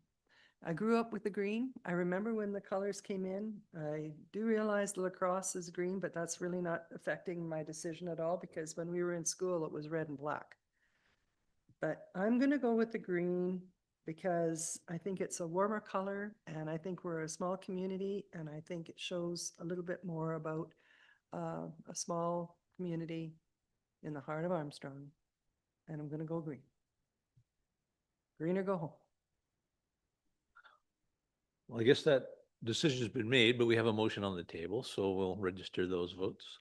I grew up with the green. I remember when the colors came in. I do realize the lacrosse is green, but that's really not affecting my decision at all because when we were in school, it was red and black. But I'm going to go with the green because I think it's a warmer color and I think we're a small community and I think it shows a little bit more about a small community in the heart of Armstrong. And I'm going to go green. Green or go home. Well, I guess that decision's been made, but we have a motion on the table, so we'll register those votes.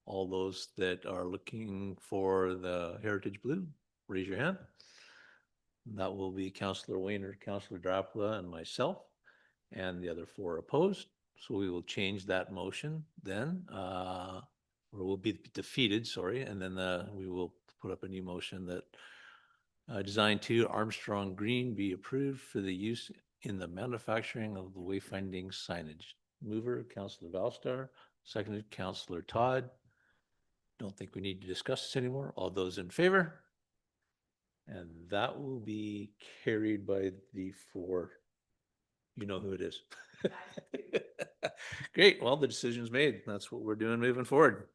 All those that are looking for the Heritage Blue, raise your hand. That will be Councillor Weiner, Councillor Drapla, and myself, and the other 4 opposed. So we will change that motion then, or will be defeated, sorry, and then we will put up a new motion that Design 2 Armstrong Green be approved for the use in the manufacturing of the wayfinding signage. Mover, Councillor Valstar, seconded Councillor Todd. Don't think we need to discuss this anymore. All those in favor? And that will be carried by the 4. You know who it is. Great. Well, the decision's made. That's what we're doing moving forward.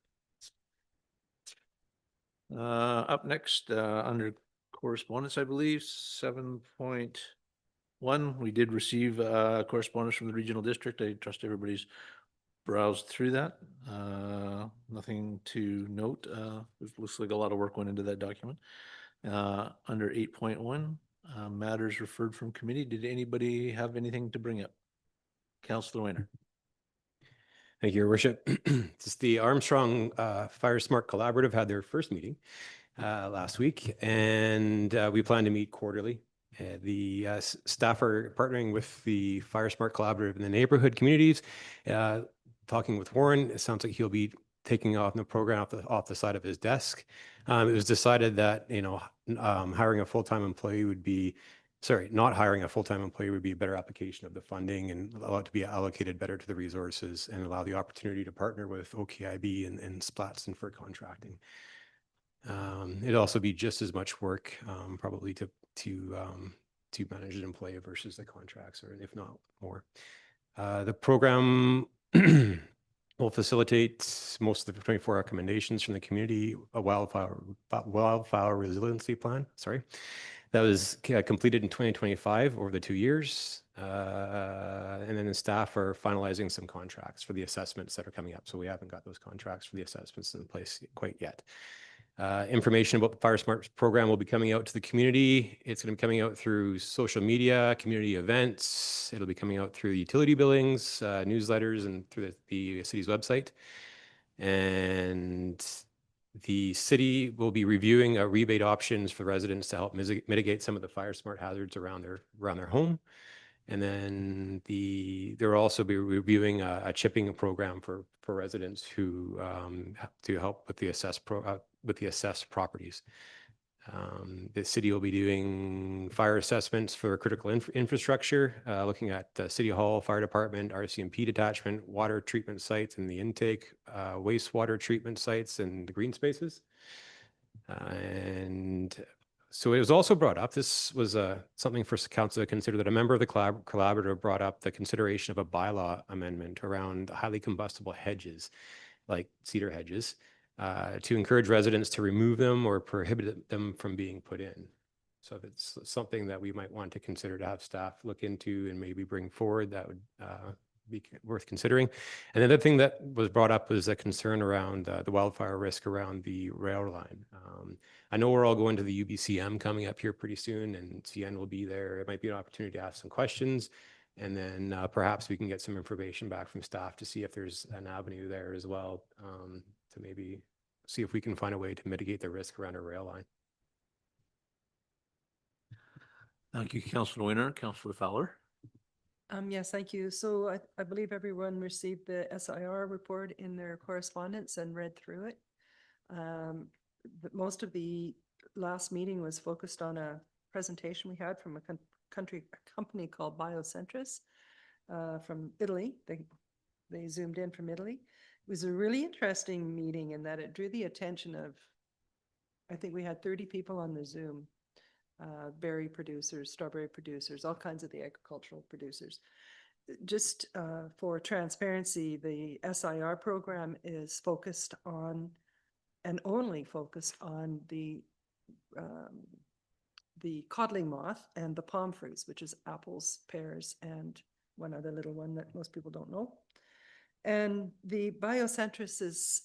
Up next, under correspondence, I believe, 7.1, we did receive correspondence from the regional district. I trust everybody's browsed through that. Nothing to note. It looks like a lot of work went into that document. Under 8.1, matters referred from committee. Did anybody have anything to bring up? Councillor Weiner. Thank you, Your Worship. Just the Armstrong Fire Smart Collaborative had their first meeting last week, and we plan to meet quarterly. The staff are partnering with the Fire Smart Collaborative in the neighborhood communities. Talking with Warren, it sounds like he'll be taking off the program off the side of his desk. It was decided that hiring a full-time employee would be, not hiring a full-time employee would be a better application of the funding and allow it to be allocated better to the resources and allow the opportunity to partner with OKIB and Splatson for contracting. it'd also be just as much work, probably to manage an employee versus the contracts, or if not more. The program will facilitate most of the 24 recommendations from the community, a wildfire resiliency plan, sorry, that was completed in 2025 over the 2 years. And then the staff are finalizing some contracts for the assessments that are coming up. So we haven't got those contracts for the assessments in place quite yet. Information about the Fire Smart program will be coming out to the community. It's going to be coming out through social media, community events. It'll be coming out through utility billings, newsletters, and through the city's website. And the city will be reviewing rebate options for residents to help mitigate some of the Fire Smart hazards around their home. And then they'll also be reviewing a chipping program for residents who to help with the assessed properties. The city will be doing fire assessments for critical infrastructure, looking at City Hall, Fire Department, RCMP detachment, water treatment sites and the intake, wastewater treatment sites and the green spaces. And so it was also brought up, this was something for council to consider, that a member of the collaborative brought up the consideration of a bylaw amendment around highly combustible hedges, like cedar hedges, to encourage residents to remove them or prohibit them from being put in. So if it's something that we might want to consider to have staff look into and maybe bring forward, that would be worth considering. And the other thing that was brought up was a concern around the wildfire risk around the rail line. I know we're all going to the UBCM coming up here pretty soon, and CN will be there. It might be an opportunity to ask some questions, and then perhaps we can get some information back from staff to see if there's an avenue there as well, to maybe see if we can find a way to mitigate the risk around a rail line. Thank you, Councillor Weiner. Councillor Fowler. Yes, thank you. So I believe everyone received the SIR report in their correspondence and read through it. But most of the last meeting was focused on a presentation we had from a company called Biocentris from Italy. They zoomed in from Italy. It was a really interesting meeting in that it drew the attention of, I think we had 30 people on the Zoom. Berry producers, strawberry producers, all kinds of the agricultural producers. Just for transparency, the SIR program is focused on and only focused on the codling moth and the palm fruits, which is apples, pears, and one other little one that most people don't know. And the Biocentris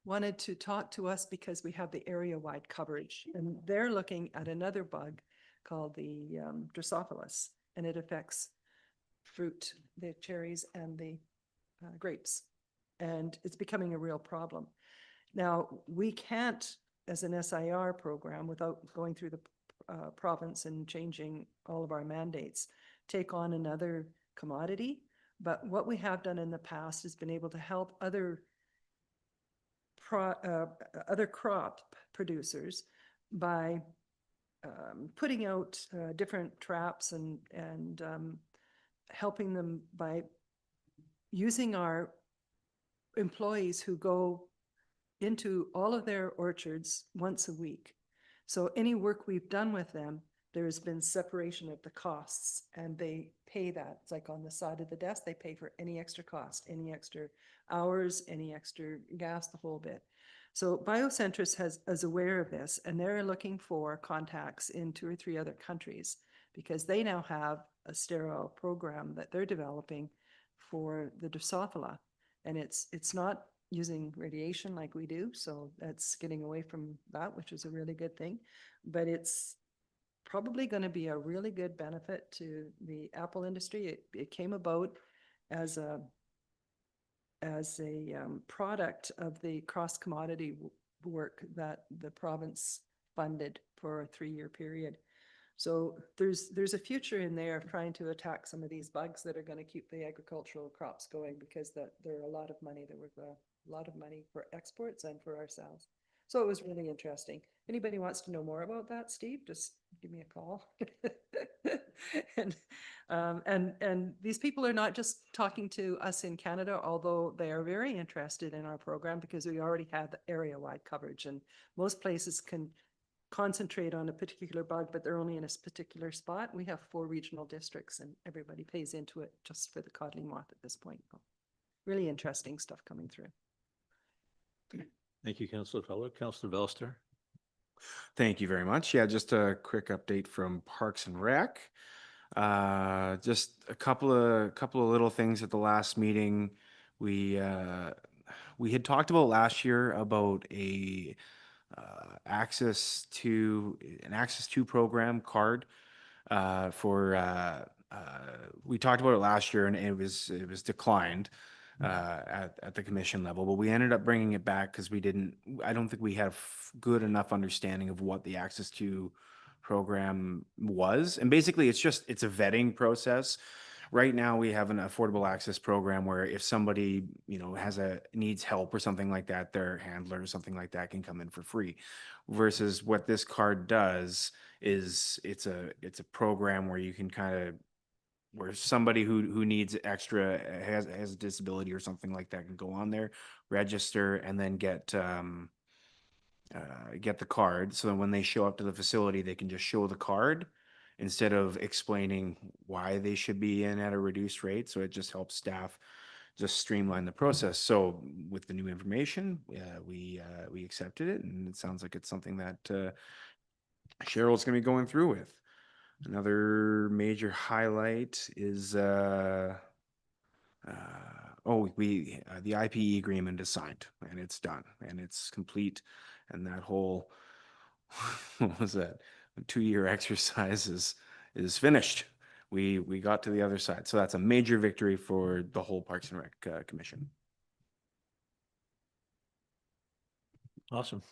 wanted to talk to us because we have the area-wide coverage, and they're looking at another bug called the Drosophilus, and it affects fruit, the cherries and the grapes, and it's becoming a real problem. Now, we can't, as an SIR program, without going through the province and changing all of our mandates, take on another commodity, but what we have done in the past has been able to help other crop producers by putting out different traps and helping them by using our employees who go into all of their orchards once a week. So any work we've done with them, there's been separation of the costs, and they pay that. It's like on the side of the desk, they pay for any extra cost, any extra hours, any extra gas, the whole bit. So Biocentris is aware of this, and they're looking for contacts in 2 or 3 other countries because they now have a sterile program that they're developing for the Drosophila, and it's not using radiation like we do, so that's getting away from that, which is a really good thing. But it's probably going to be a really good benefit to the apple industry. It came about as a product of the cross commodity work that the province funded for a 3-year period. So there's a future in there of trying to attack some of these bugs that are going to keep the agricultural crops going, because there are a lot of money. There was a lot of money for exports and for ourselves. So it was really interesting. Anybody wants to know more about that, Steve, just give me a call. And these people are not just talking to us in Canada, although they are very interested in our program because we already have area-wide coverage, and most places can concentrate on a particular bug, but they're only in a particular spot. We have 4 regional districts and everybody pays into it just for the codling moth at this point. Really interesting stuff coming through. Thank you, Councillor Feller. Councillor Belster. Thank you very much. Yeah, just a quick update from Parks and Rec. Just a couple of little things at the last meeting. We had talked about last year about an access to program card we talked about it last year and it was declined at the commission level, but we ended up bringing it back because I don't think we have good enough understanding of what the access to program was. And basically it's a vetting process. Right now we have an affordable access program where if somebody, needs help or something like that, their handler or something like that can come in for free. Versus what this card does is it's a program where you can where somebody who needs extra has a disability or something like that can go on there, register, and then get the card. So then when they show up to the facility, they can just show the card instead of explaining why they should be in at a reduced rate. So it just helps staff just streamline the process. So with the new information, we accepted it, and it sounds like it's something that Cheryl's going to be going through with. Another major highlight is the IPE agreement is signed and it's done and it's complete, and that whole what was that 2-year exercise is finished. We got to the other side, so that's a major victory for the whole Parks and Rec Commission. Awesome.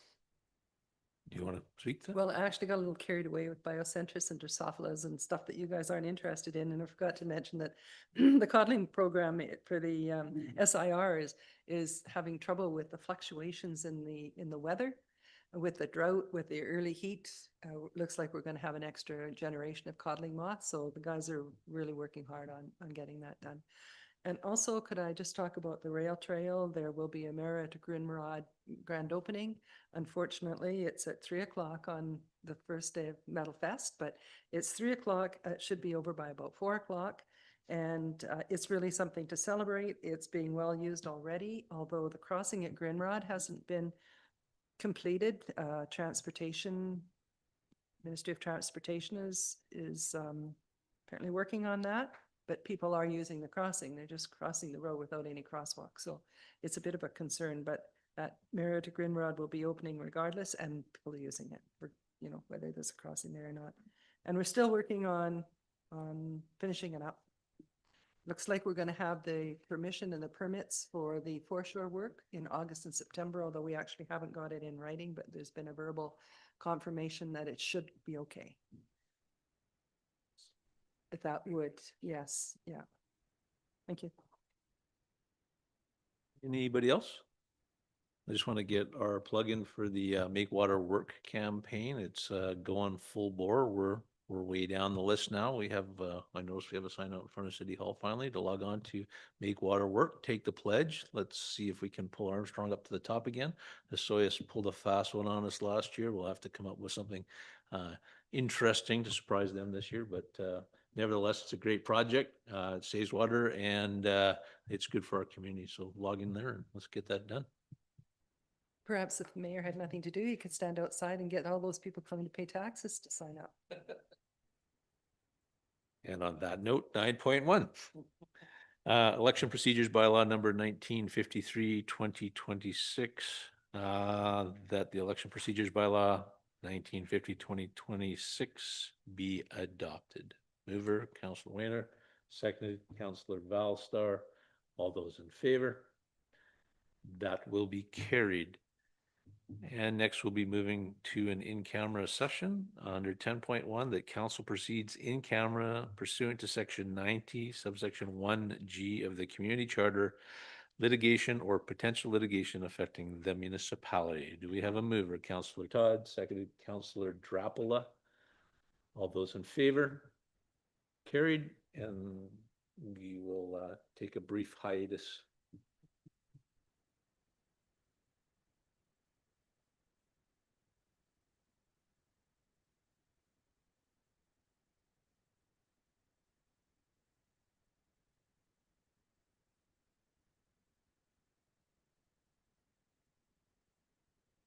Do you want to speak to that? Well, I actually got a little carried away with biocentris and Drosophilas and stuff that you guys aren't interested in. And I forgot to mention that the codling program for the SIR is having trouble with the fluctuations in the weather, with the drought, with the early heat. Looks like we're going to have an extra generation of codling moths. So the guys are really working hard on getting that done. And also, could I just talk about the rail trail? There will be a Mara to Grinrod grand opening. Unfortunately, it's at 3 o'clock on the first day of Metal Fest, but it's 3 o'clock. It should be over by about 4 o'clock. And it's really something to celebrate. It's being well used already, although the crossing at Grinrod hasn't been completed. Ministry of Transportation is apparently working on that. But people are using the crossing. They're just crossing the road without any crosswalk. So it's a bit of a concern, but that Mara to Grinrod will be opening regardless, and people are using it for, whether there's a crossing there or not. And we're still working on finishing it up. Looks like we're going to have the permission and the permits for the foreshore work in August and September, although we actually haven't got it in writing, but there's been a verbal confirmation that it should be okay. If that would, yes, yeah. Thank you. Anybody else? I just want to get our plug in for the Make Water Work campaign. It's going full bore. We're way down the list now. We have, I noticed we have a sign out in front of City Hall finally to log on to Make Water Work, take the pledge. Let's see if we can pull Armstrong up to the top again. The Soyuz pulled a fast one on us last year. We'll have to come up with something interesting to surprise them this year, but nevertheless, it's a great project. It saves water and it's good for our community. So log in there and let's get that done. Perhaps if the mayor had nothing to do, he could stand outside and get all those people coming to pay taxes to sign up. And on that note, 9.1. Election procedures bylaw number 1953, 2026. That the election procedures bylaw 1950, 2026 be adopted. Mover, Councillor Wayner, seconded, Councillor Valstar. All those in favor? That will be carried. And next we'll be moving to an in-camera session under 10.1 that council proceeds in camera pursuant to section 90, subsection 1G of the community charter, litigation or potential litigation affecting the municipality. Do we have a mover? Councillor Todd, seconded, Councillor Drapula. All those in favor? Carried, and we will take a brief hiatus